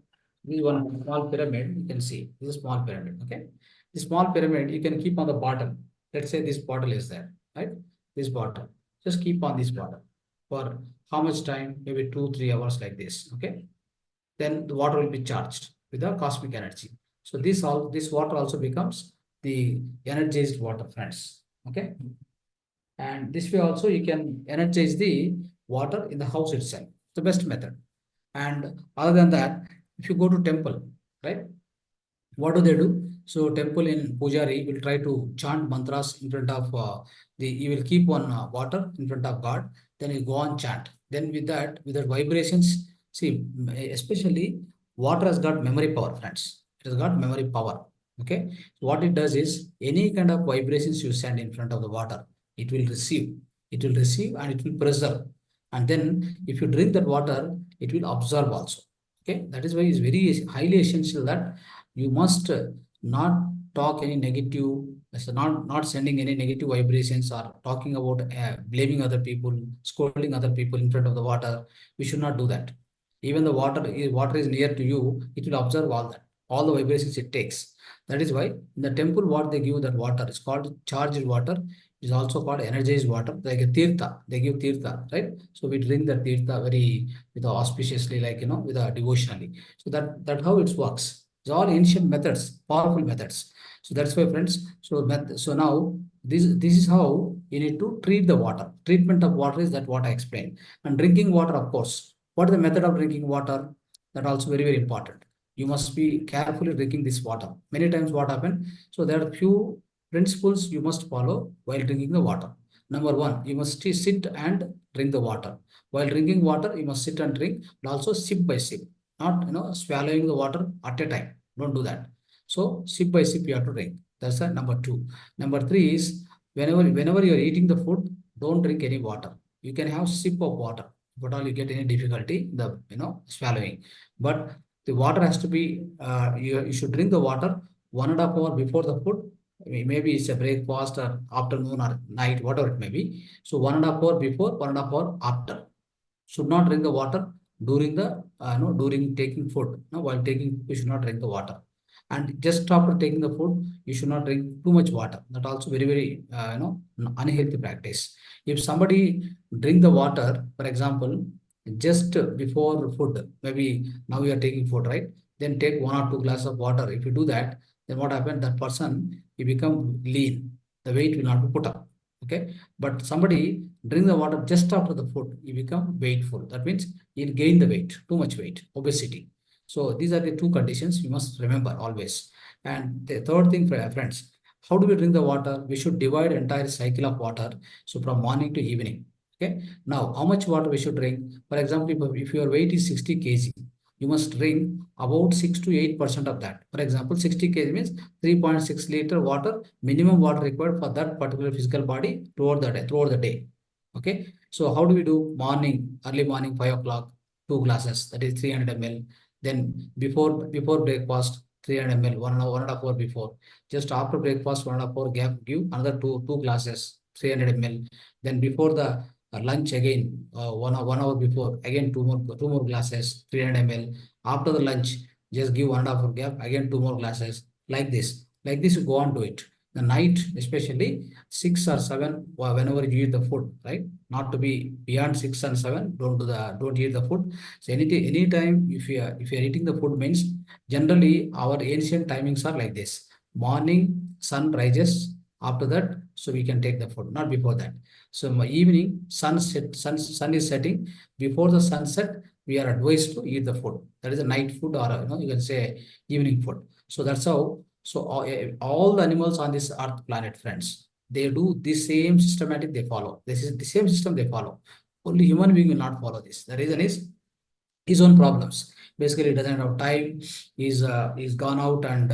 This one small pyramid you can see. This is small pyramid. Okay. The small pyramid you can keep on the bottom. Let's say this bottle is there, right? This bottle. Just keep on this bottle for how much time? Maybe 2-3 hours like this. Okay. Then the water will be charged with the cosmic energy. So this water also becomes the energized water, friends. Okay. And this way also you can energize the water in the house itself. The best method. And other than that, if you go to temple, right? What do they do? So temple in Pujari will try to chant mantras in front of you will keep one water in front of God, then you go on chant. Then with that vibrations, see, especially water has got memory power, friends. It has got memory power. Okay. So what it does is any kind of vibrations you send in front of the water, it will receive. It will receive and it will preserve. And then if you drink that water, it will absorb also. Okay. That is why it's very highly essential that you must not talk any negative, so not sending any negative vibrations or talking about blaming other people, scolding other people in front of the water. We should not do that. Even the water is near to you, it will observe all the vibrations it takes. That is why in the temple what they give, that water is called charged water. It is also called energized water, like a tirtha. They give tirtha, right? So we drink the tirtha very with auspiciously, like with a devotionally. So that how it works. It's all ancient methods, powerful methods. So that's why, friends. So now this is how you need to treat the water. Treatment of water is that what I explained. And drinking water, of course. What is the method of drinking water? That also very important. You must be carefully drinking this water. Many times what happen? So there are few principles you must follow while drinking the water. Number one, you must sit and drink the water. While drinking water, you must sit and drink, and also sip by sip, not swallowing the water at a time. Don't do that. So sip by sip you have to drink. That's the number two. Number three is whenever you are eating the food, don't drink any water. You can have sip of water, but all you get any difficulty the swallowing. But the water has to be you should drink the water 1.5 hours before the food. Maybe it's a breakfast or afternoon or night, whatever it may be. So 1.5 hours before, 1.5 hours after. Should not drink the water during the during taking food. No, while taking, you should not drink the water. And just after taking the food, you should not drink too much water. That also very unhealthy practice. If somebody drink the water, for example, just before food, maybe now you are taking food, right? Then take 1 or 2 glasses of water. If you do that, then what happens? That person, he become lean. The weight will not be put up. Okay, but somebody drink the water just after the food, you become weightful. That means you'll gain the weight, too much weight, obesity. So these are the two conditions you must remember always. And the third thing, friends, how do we drink the water? We should divide entire cycle of water. So from morning to evening. Okay. Now, how much water we should drink? For example, if your weight is 60 kg, you must drink about 6 to 8% of that. For example, 60 kg means 3.6 liter water, minimum water required for that particular physical body throughout the day. Okay. So how do we do? Morning, early morning, 5 o'clock, 2 glasses, that is 300 ml. Then before breakfast, 300 ml, 1 hour, 1.5 hour before. Just after breakfast, 1.5 hour gap, give another two glasses, 300 ml. Then before the lunch again, 1 hour before, again two more glasses, 300 ml. After the lunch, just give 1.5 hour gap, again two more glasses, like this. Like this, you go on to it. The night, especially 6 or 7, whenever you eat the food, right? Not to be beyond 6 and 7. Don't eat the food. So anytime if you are eating the food means generally our ancient timings are like this. Morning sun rises. After that, so we can take the food, not before that. So my evening sun is setting. Before the sunset, we are advised to eat the food. That is a night food, or you can say evening food. So that's how. So all the animals on this earth planet, friends, they do the same systematic they follow. This is the same system they follow. Only human being will not follow this. The reason is his own problems. Basically, he doesn't have time. He's gone out and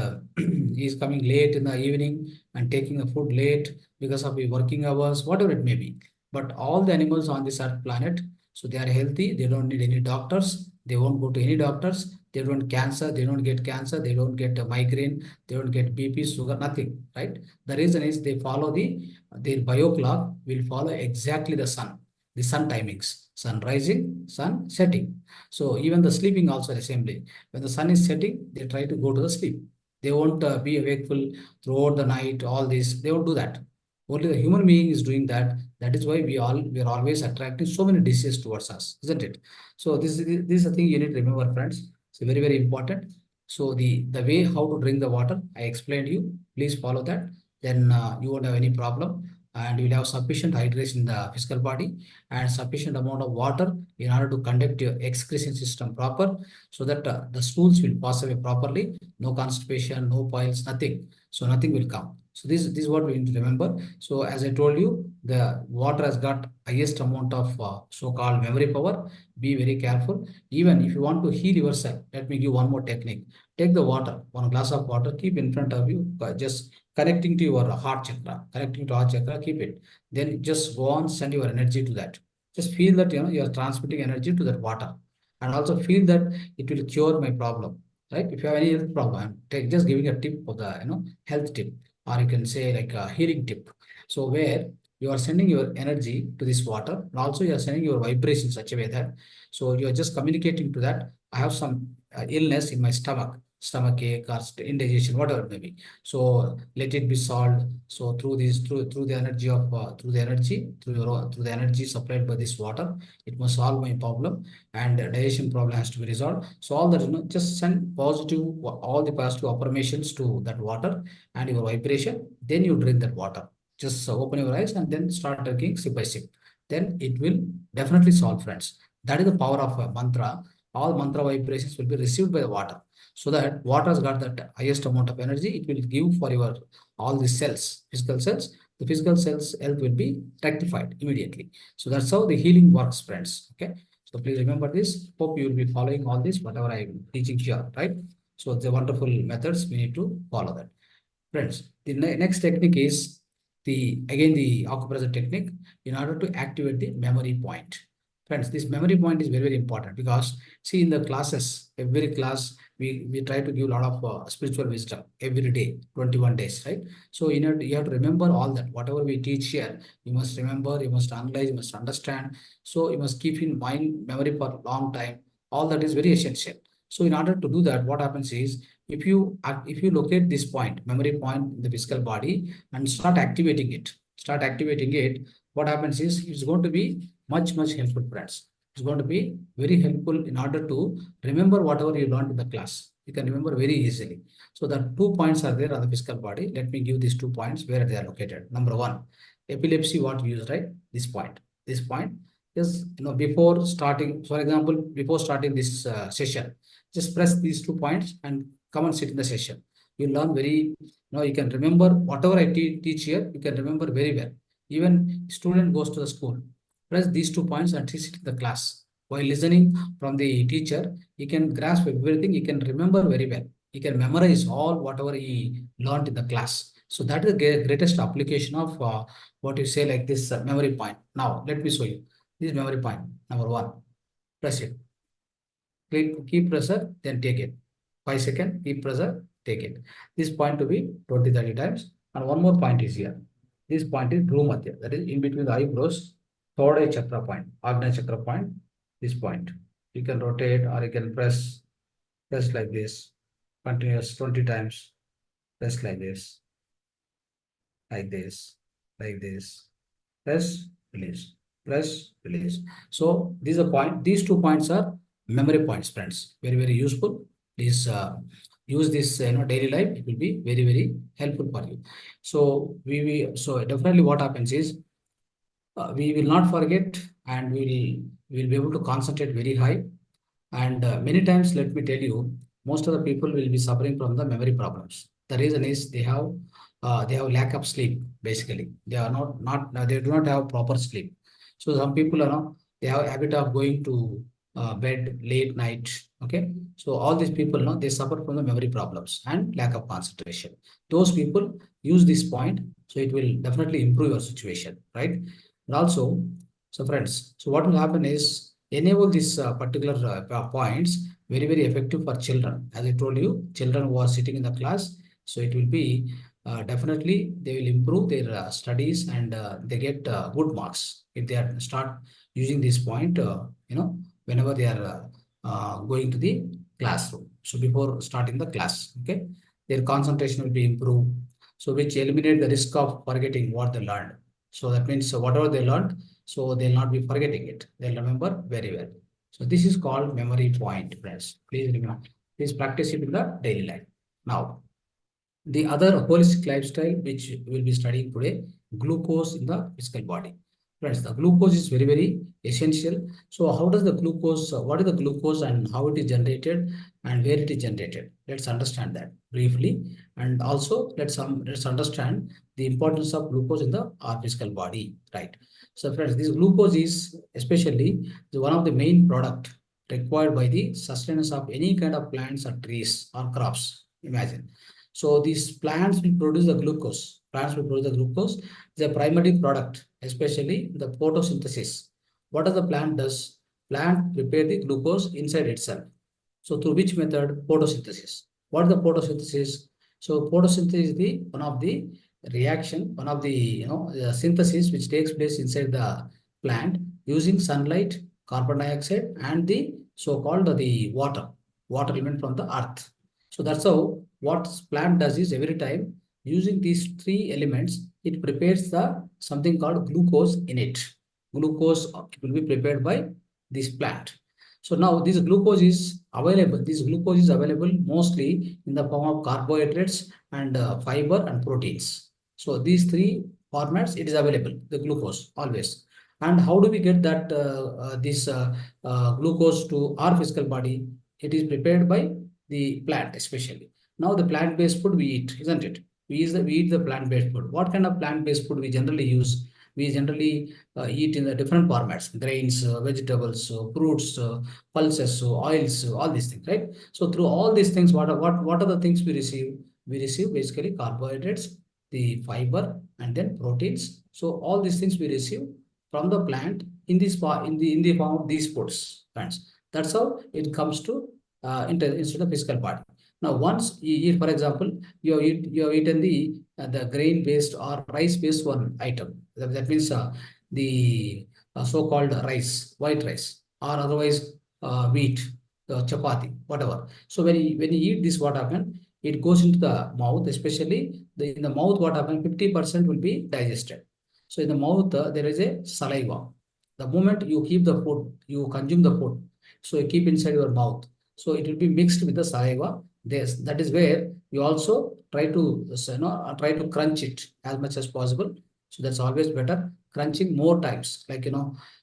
he's coming late in the evening and taking the food late because of the working hours, whatever it may be. But all the animals on this earth planet, so they are healthy. They don't need any doctors. They won't go to any doctors. They don't cancer. They don't get cancer. They don't get a migraine. They don't get BP, sugar, nothing. Right? The reason is they follow their bio clock will follow exactly the sun timings, sun rising, sun setting. So even the sleeping also assembly. When the sun is setting, they try to go to the sleep. They won't be awakeful throughout the night. All this, they won't do that. Only the human being is doing that. That is why we are always attracting so many diseases towards us, isn't it? So this is a thing you need to remember, friends. It's very important. So the way how to drink the water, I explained you. Please follow that. Then you won't have any problem, and you will have sufficient hydration in the physical body and sufficient amount of water in order to conduct your excretion system proper, so that the stools will pass away properly. No constipation, no piles, nothing. So nothing will come. So this is what we need to remember. So as I told you, the water has got highest amount of so-called memory power. Be very careful. Even if you want to heal yourself, let me give one more technique. Take the water, 1 glass of water, keep in front of you, just connecting to your heart chakra, keep it. Then just go on, send your energy to that. Just feel that you are transmitting energy to that water, and also feel that it will cure my problem. Right? If you have any health problem, take just giving a tip of the health tip, or you can say like a healing tip. So where you are sending your energy to this water, and also you are sending your vibration in such a way that so you are just communicating to that. I have some illness in my stomach ache or indigestion, whatever it may be. So let it be solved. So through the energy of through the energy supplied by this water, it must solve my problem, and digestion problem has to be resolved. So all that just send positive, all the positive affirmations to that water and your vibration. Then you drink that water. Just open your eyes and then start drinking sip by sip. Then it will definitely solve, friends. That is the power of a mantra. All mantra vibrations will be received by the water. So that water has got that highest amount of energy. It will give for your all the cells, physical cells. The physical cells health will be rectified immediately. So that's how the healing works, friends. Okay. So please remember this. Hope you will be following all this, whatever I am teaching here, right? So the wonderful methods we need to follow that. Friends, the next technique is again the acupressure technique in order to activate the memory point. Friends, this memory point is very, very important because see in the classes, every class we try to give a lot of spiritual wisdom every day, 21 days, right? So you have to remember all that. Whatever we teach here, you must remember, you must analyze, you must understand. So you must keep in mind memory for a long time. All that is very essential. So in order to do that, what happens is if you locate this point, memory point in the physical body and start activating it, what happens is it's going to be much helpful, friends. It's going to be very helpful in order to remember whatever you learned in the class. You can remember very easily. So the 2 points are there on the physical body. Let me give these 2 points where they are located. Number one, epilepsy, what we use, right? This point is, before starting, for example, before starting this session, just press these 2 points and come and sit in the session. You learn you can remember whatever I teach here, you can remember very well. Even student goes to the school, press these 2 points and sit in the class. While listening from the teacher, he can grasp everything, he can remember very well. He can memorize all whatever he learned in the class. So that is the greatest application of what you say like this memory point. Now, let me show you. This memory point, number one, press it. Keep pressure, then take it. 5 seconds, keep pressure, take it. This point to be 20, 30 times. And one more point is here. This point is Dhru Madhya, that is in between the eyebrows, third eye chakra point, Agnihotra point, this point. You can rotate or you can press like this, continuous 20 times, press like this, like this, like this, press, release, press, release. So these are these 2 points are memory points, friends. Very, very useful. Please use this daily life. It will be very, very helpful for you. So so definitely what happens is we will not forget and we will be able to concentrate very high. And many times, let me tell you, most of the people will be suffering from the memory problems. The reason is they have lack of sleep. Basically, they are not they do not have proper sleep. So some people they have a habit of going to bed late night. Okay, so all these people they suffer from the memory problems and lack of concentration. Those people use this point, so it will definitely improve your situation, right? And also, so friends, so what will happen is enable these particular points very, very effective for children. As I told you, children who are sitting in the class, so it will be definitely they will improve their studies and they get good marks if they are start using this point. Whenever they are going to the classroom. So before starting the class, okay, their concentration will be improved. So which eliminate the risk of forgetting what they learned. So that means whatever they learned, so they'll not be forgetting it. They'll remember very well. So this is called memory point, friends. Please remember. Please practice it in the daily life. Now, the other holistic lifestyle which we'll be studying today, glucose in the physical body. Friends, the glucose is very, very essential. So how does the glucose, what is the glucose and how it is generated and where it is generated? Let's understand that briefly. And also let's understand the importance of glucose in our physical body, right? So friends, this glucose is especially one of the main product required by the sustenance of any kind of plants or trees or crops. Imagine. So these plants will produce the glucose. Plants will produce the glucose. The primary product, especially the photosynthesis. What does the plant does? Plant prepare the glucose inside itself. So through which method? Photosynthesis. What is the photosynthesis? So photosynthesis is the one of the reaction, one of the synthesis which takes place inside the plant using sunlight, carbon dioxide, and the so-called the water element from the earth. So that's how what plant does is every time using these three elements, it prepares the something called glucose in it. Glucose will be prepared by this plant. So now this glucose is available. This glucose is available mostly in the form of carbohydrates and fiber and proteins. So these three formats it is available. The glucose always. And how do we get that this glucose to our physical body? It is prepared by the plant especially. Now the plant-based food we eat, isn't it? We eat the plant-based food. What kind of plant-based food we generally use? we generally eat in the different formats, grains, vegetables, fruits, pulses, oils, all these things, right? So through all these things, what are the things we receive? We receive basically carbohydrates, the fiber, and then proteins. So all these things we receive from the plant in this in the form of these foods, friends. That's how it comes to into the physical body. Now, once you eat, for example, you have eaten the grain based or rice based one item. That means the so-called rice, white rice, or otherwise wheat, chapati, whatever. So when you eat this, what happens? It goes into the mouth, especially in the mouth. What happens? 50% will be digested. So in the mouth, there is a saliva. The moment you keep the food, you consume the food. So you keep inside your mouth. So it will be mixed with the saliva. That is where you also try to try to crunch it as much as possible. So that's always better. Crunching more times, like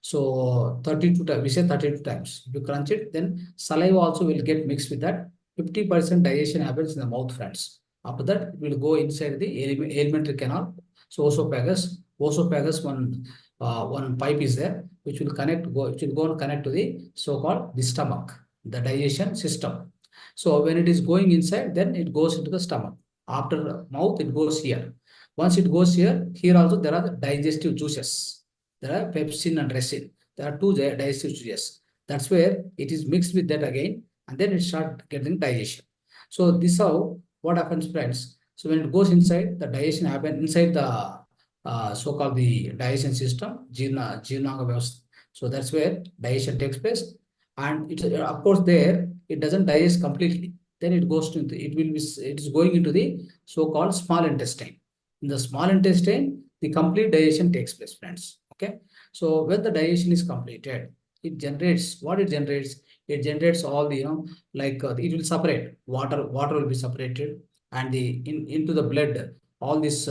so 32 times. We say 32 times. If you crunch it, then saliva also will get mixed with that. 50% digestion happens in the mouth, friends. After that, it will go inside the alimentary canal. So esophagus, one pipe is there, which will go and connect to the so-called the stomach, the digestion system. So when it is going inside, then it goes into the stomach. After mouth, it goes here. Once it goes here also there are the digestive juices. There are pepsin and resin. There are two digestive juices. That's where it is mixed with that again, and then it starts getting digestion. So this is how what happens, friends. So when it goes inside, the digestion happens inside the so-called the digestion system, Jirnanga Vyavastha. So that's where digestion takes place. And it's of course there it doesn't digest completely. Then it goes to it is going into the so-called small intestine. In the small intestine, the complete digestion takes place, friends. Okay. So when the digestion is completed, it generates what it generates. It generates all the like it will separate water. Water will be separated, and into the blood all this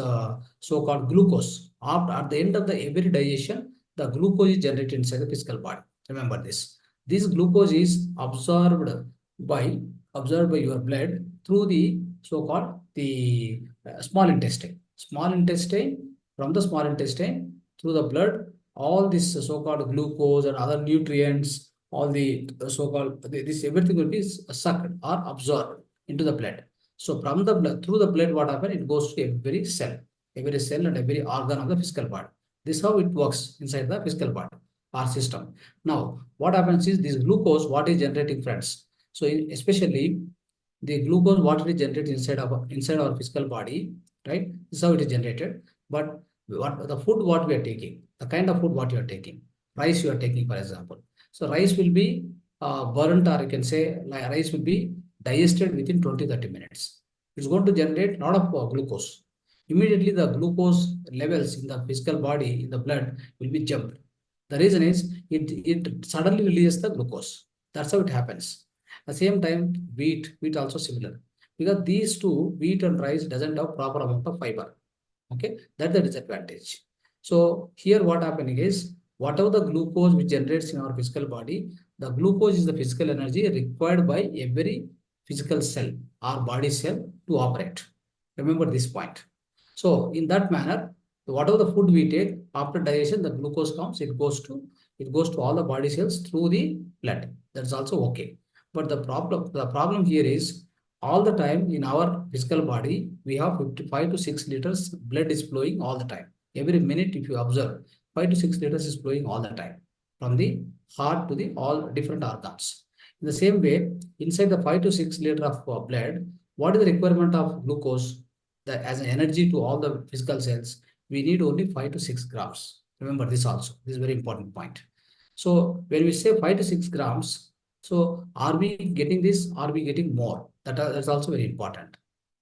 so-called glucose. After at the end of the every digestion, the glucose is generated inside the physical body. Remember this. This glucose is by absorbed by your blood through the so-called the small intestine. Small intestine, from the small intestine through the blood, all this so-called glucose and other nutrients, all the so-called this everything will be sucked or absorbed into the blood. So from the blood, through the blood, what happens? It goes to every cell and every organ of the physical body. This is how it works inside the physical body, our system. Now, what happens is this glucose, what is generating, friends? So especially the glucose, what it is generated inside our physical body, right? This is how it is generated. But what the food what we are taking, the kind of food what you are taking, rice you are taking, for example. So rice will be burnt, or you can say like rice will be digested within 20-30 minutes. It's going to generate a lot of glucose. Immediately the glucose levels in the physical body, in the blood, will be jumped. The reason is it suddenly releases the glucose. That's how it happens. At the same time, wheat also similar. Because these two, wheat and rice, doesn't have proper amount of fiber. Okay, that's the disadvantage. So here what happening is, whatever the glucose which generates in our physical body, the glucose is the physical energy required by every physical cell or body cell to operate. Remember this point. So in that manner, whatever the food we take, after digestion, the glucose comes, it goes to all the body cells through the blood. That's also okay. But the problem here is, all the time in our physical body, we have 55 to 6 liters blood is flowing all the time. Every minute, if you observe, 5 to 6 liters is flowing all the time from the heart to the all different organs. In the same way, inside the 5 to 6 liter of blood, what is the requirement of glucose? That as an energy to all the physical cells, we need only 5 to 6 grams. Remember this also. This is a very important point. So when we say 5 to 6 grams, so are we getting this? Are we getting more? That's also very important.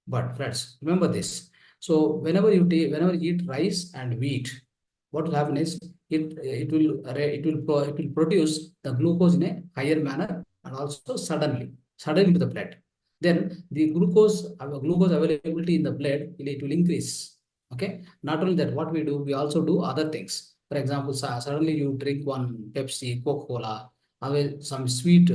But friends, remember this. So whenever you eat rice and wheat, what will happen is it will produce the glucose in a higher manner, and also suddenly to the blood. Then the glucose availability in the blood it will increase. Okay. Not only that, what we do, we also do other things. For example, suddenly you drink one Pepsi, Coca-Cola, some sweet,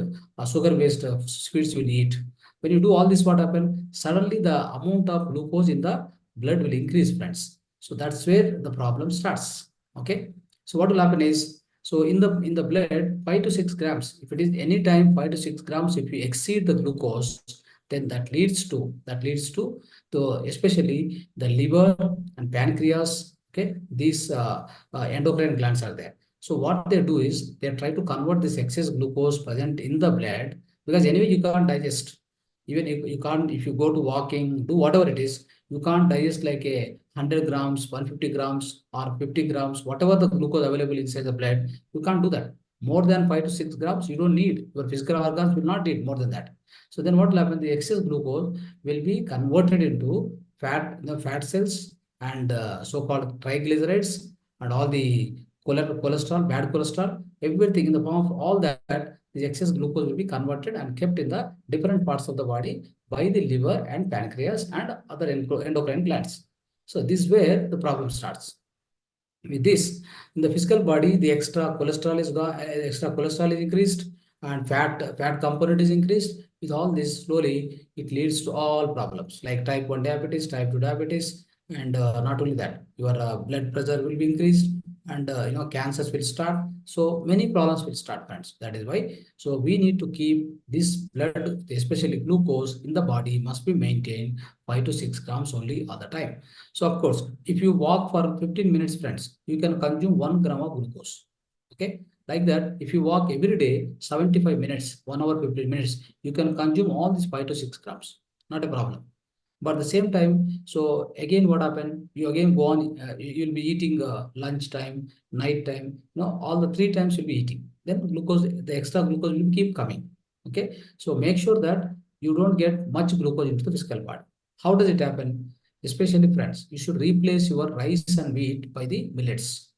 sugar-based sweets will eat. When you do all this, what happens? Suddenly the amount of glucose in the blood will increase, friends. So that's where the problem starts. Okay. So what will happen is, so in the blood, 5 to 6 grams. If it is any time 5 to 6 grams, if you exceed the glucose, then that leads to the especially the liver and pancreas. Okay, these endocrine glands are there. So what they do is they try to convert this excess glucose present in the blood, because anyway you can't digest. Even you can't, if you go to walking, do whatever it is, you can't digest like a 100 grams, 150 grams, or 50 grams, whatever the glucose available inside the blood, you can't do that. More than 5 to 6 grams, you don't need. Your physical organs will not need more than that. So then what will happen? The excess glucose will be converted into fat, the fat cells, and so-called triglycerides, and all the cholesterol, bad cholesterol, everything in the form of all that, the excess glucose will be converted and kept in the different parts of the body by the liver and pancreas and other endocrine glands. So this is where the problem starts. With this, in the physical body, the extra cholesterol is increased, and fat component is increased. With all this, slowly it leads to all problems like type 1 diabetes, type 2 diabetes, and not only that, your blood pressure will be increased, and cancers will start. So many problems will start, friends. That is why. So we need to keep this blood, especially glucose in the body, must be maintained 5 to 6 grams only all the time. So of course, if you walk for 15 minutes, friends, you can consume 1 gram of glucose. Okay. Like that, if you walk every day, 75 minutes, 1 hour, 15 minutes, you can consume all these 5 to 6 grams. Not a problem. But at the same time, so again, what happened? You again go on, you'll be eating lunch time, night time, all the 3 times you'll be eating. Then glucose, the extra glucose will keep coming. Okay. So make sure that you don't get much glucose into the physical body. How does it happen? Especially friends, you should replace your rice and wheat by the millets,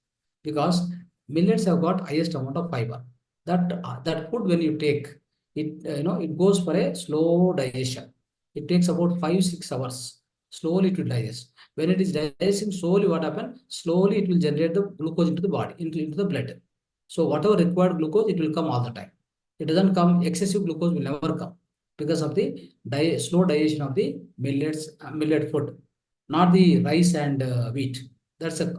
because millets have got highest amount of fiber. That food when you take it, it goes for a slow digestion. It takes about 5 6 hours. Slowly it will digest. When it is digesting slowly, what happens? Slowly it will generate the glucose into the body, into the blood. So whatever required glucose, it will come all the time. It doesn't come, excessive glucose will never come because of the slow digestion of the millet food, not the rice and wheat.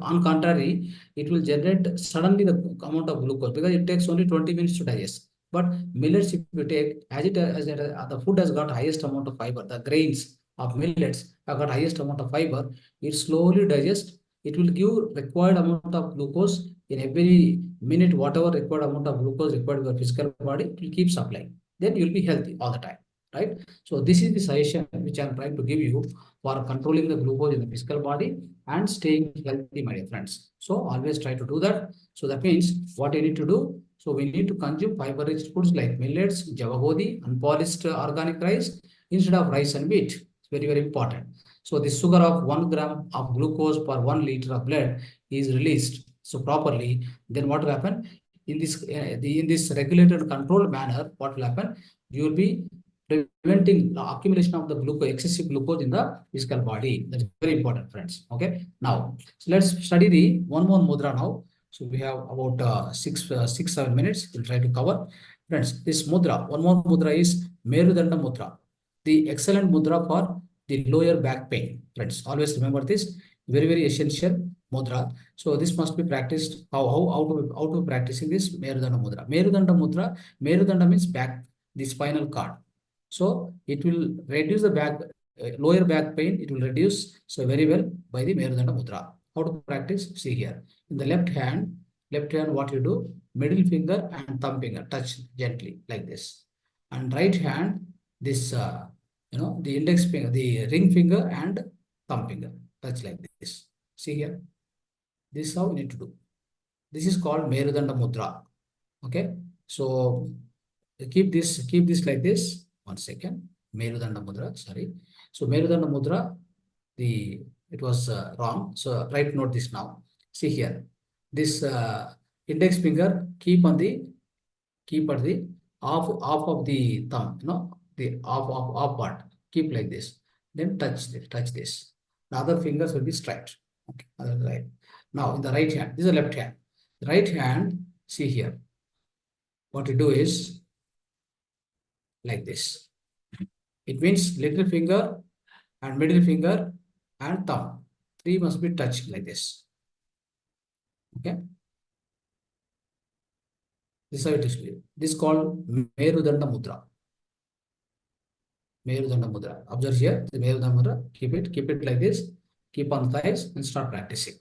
On contrary, it will generate suddenly the amount of glucose because it takes only 20 minutes to digest. But millets, if you take, the food has got highest amount of fiber, the grains of millets have got highest amount of fiber, it slowly digests. It will give required amount of glucose in every minute, whatever required amount of glucose required by your physical body, it will keep supplying. Then you'll be healthy all the time, right? So this is the suggestion which I'm trying to give you for controlling the glucose in the physical body and staying healthy, my dear friends. So always try to do that. So that means what you need to do. So we need to consume fiber-rich foods like millets, javagodi, unpolished organic rice instead of rice and wheat. It's very, very important. So the sugar of 1 gram of glucose per 1 liter of blood is released so properly. Then what will happen? In this regulated controlled manner, what will happen? You will be preventing the accumulation of the glucose, excessive glucose in the physical body. That's very important, friends. Okay. Now, so let's study the one more mudra now. So we have about 7 minutes. We'll try to cover. Friends, this mudra, one more mudra is Merudanda mudra, the excellent mudra for the lower back pain. Friends, always remember this. Very, very essential mudra. So this must be practiced. How to practicing this Merudanda mudra? Merudanda mudra. Merudanda means back, the spinal cord. So it will reduce the lower back pain. It will reduce so very well by the Merudanda mudra. How to practice? See here. In the left hand, what you do? Middle finger and thumb finger touch gently like this. And right hand, this the index finger, the ring finger and thumb finger touch like this. See here. This is how you need to do. This is called Merudanda mudra. Okay. So keep this like this. 1 second. Merudanda mudra, sorry. So Merudanda mudra, it was wrong. So write note this now. See here. This index finger keep at the off of the thumb, the off part. Keep like this. Then touch this. The other fingers will be straight. Okay, other right. Now in the right hand, this is the left hand. The right hand, see here. What you do is like this. It means little finger and middle finger and thumb. Three must be touched like this. Okay. This is how it is. This is called Merudanda Mudra. Merudanda Mudra. Observe here, the Merudanda Mudra. Keep it like this. Keep on thighs and start practicing.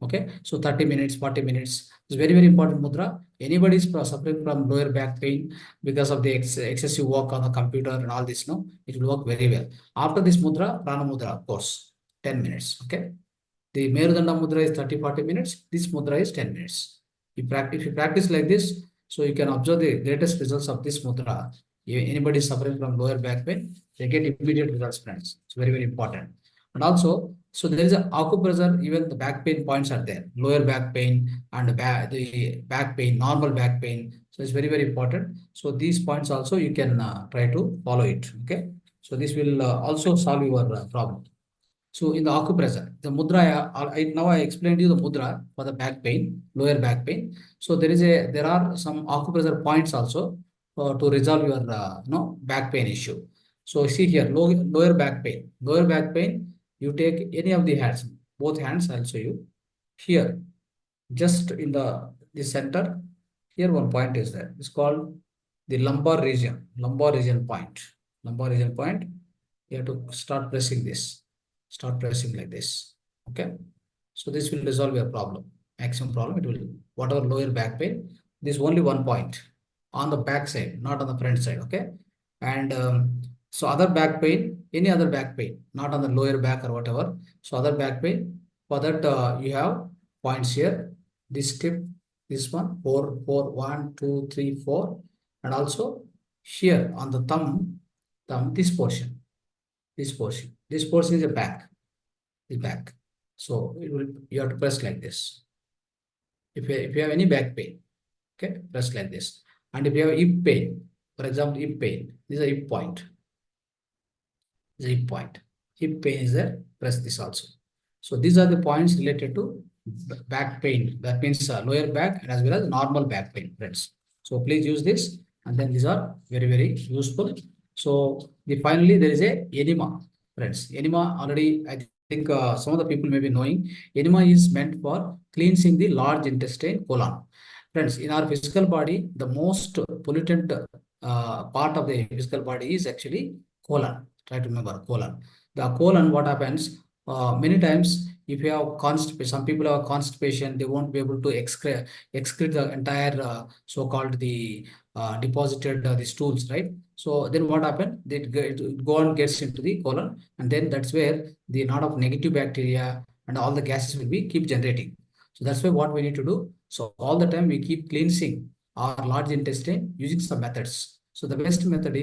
Okay, so 30 minutes, 40 minutes. It's very, very important mudra. Anybody is suffering from lower back pain because of the excessive work on the computer and all this, no, it will work very well. After this mudra, prana mudra, of course, 10 minutes. Okay, the Merudanda mudra is 30-40 minutes. This mudra is 10 minutes. If you practice like this, so you can observe the greatest results of this mudra. Anybody suffering from lower back pain, they get immediate results, friends. It's very, very important. And also, so there is a acupressure, even the back pain points are there. Lower back pain and the back pain, normal back pain. So it's very, very important. So these points also you can try to follow it. Okay. So this will also solve your problem. So in the acupressure, the mudra, now I explained you the mudra for the back pain, lower back pain. So there are some acupressure points also to resolve your back pain issue. So see here, lower back pain. Lower back pain, you take any of the hands, both hands I'll show you. Here, just in the center, here one point is there. It's called the lumbar region point. Lumbar region point. You have to start pressing this. Start pressing like this. Okay. So this will resolve your problem. Maximum problem. It will, whatever lower back pain, this is only one point on the back side, not on the front side. Okay. And so other back pain, any other back pain, not on the lower back or whatever. So other back pain, for that you have points here. This tip, this one, 4, 1, 2, 3, 4. And also here on the thumb, this portion. This portion is a back, the back. So you have to press like this. If you have any back pain, okay, press like this. And if you have hip pain, for example, hip pain, this is a hip point. This is a hip point. Hip pain is there, press this also. So these are the points related to back pain. That means lower back and as well as normal back pain, friends. So please use this, and then these are very, very useful. So finally there is a enema, friends. Enema already, I think some of the people may be knowing. Enema is meant for cleansing the large intestine, colon. Friends, in our physical body, the most pollutant part of the physical body is actually colon. Try to remember colon. The colon, what happens? Many times, if you have constipation, some people have constipation, they won't be able to excrete the entire so-called the deposited the stools, right? So then what happened? It go on gets into the colon, and then that's where the lot of negative bacteria and all the gases will be keep generating. So that's why what we need to do. So all the time we keep cleansing our large intestine using some methods. So the best method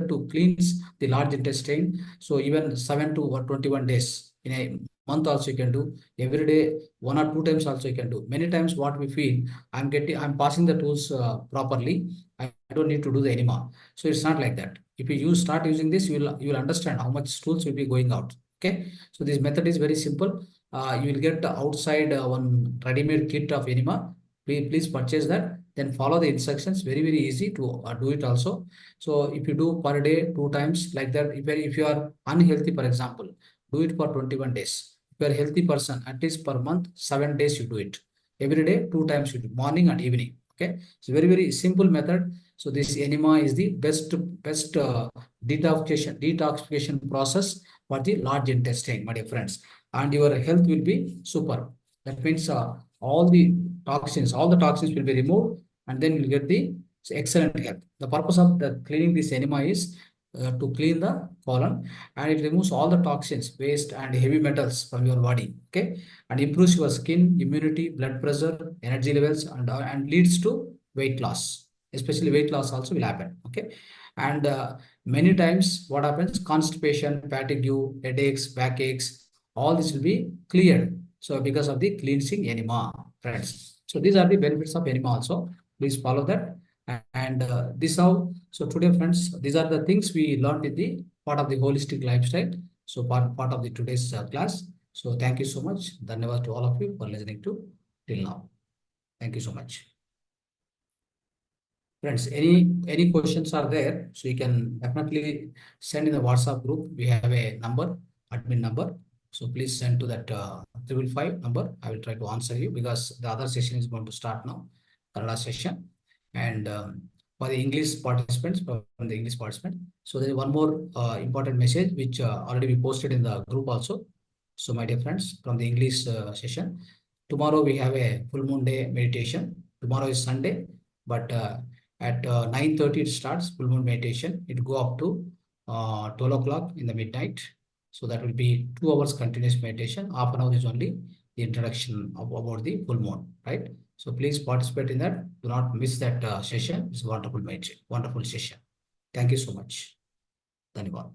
to cleanse the large intestine. So even 7 to 21 days in a month also you can do. Every day 1 or 2 times also you can do. Many times what we feel, I'm passing the tools properly. I don't need to do the enema. So it's not like that. If you start using this, you will understand how much stools will be going out. Okay. So this method is very simple. You will get outside one ready-made kit of enema. Please purchase that. Then follow the instructions. Very, very easy to do it also. So if you do per day 2 times like that, if you are unhealthy, for example, do it for 21 days. If you are a healthy person, at least per month, 7 days you do it. Every day, 2 times you do, morning and evening. Okay. It's a very, very simple method. So this enema is the best detoxification process for the large intestine, my dear friends. And your health will be super. That means all the toxins will be removed, and then you'll get the excellent health. The purpose of the cleaning this enema is to clean the colon, and it removes all the toxins, waste, and heavy metals from your body. Okay, and improves your skin, immunity, blood pressure, energy levels, and leads to weight loss. Especially weight loss also will happen. Okay, and many times what happens? Constipation, fatigue, headaches, backaches, all this will be cleared. So because of the cleansing enema, friends. So these are the benefits of enema also. Please follow that. And this how, so today, friends, these are the things we learned in the part of the holistic lifestyle. So part of the today's class. So thank you so much. Dhanyavad to all of you for listening to till now. Thank you so much. Friends, any questions are there? So you can definitely send in the WhatsApp group. We have a number, admin number. So please send to that 555 number. I will try to answer you because the other session is going to start now, Kannada session. And for the English participants, from the English participant. So there is one more important message which already we posted in the group also. So my dear friends, from the English session, tomorrow we have a full moon day meditation. Tomorrow is Sunday, but at 9:30 it starts full moon meditation. It go up to 12 o'clock in the midnight. So that will be 2 hours continuous meditation. Half an hour is only the introduction about the full moon, right? So please participate in that. Do not miss that session. It's a wonderful meditation, wonderful session. Thank you so much. Dhanyavad.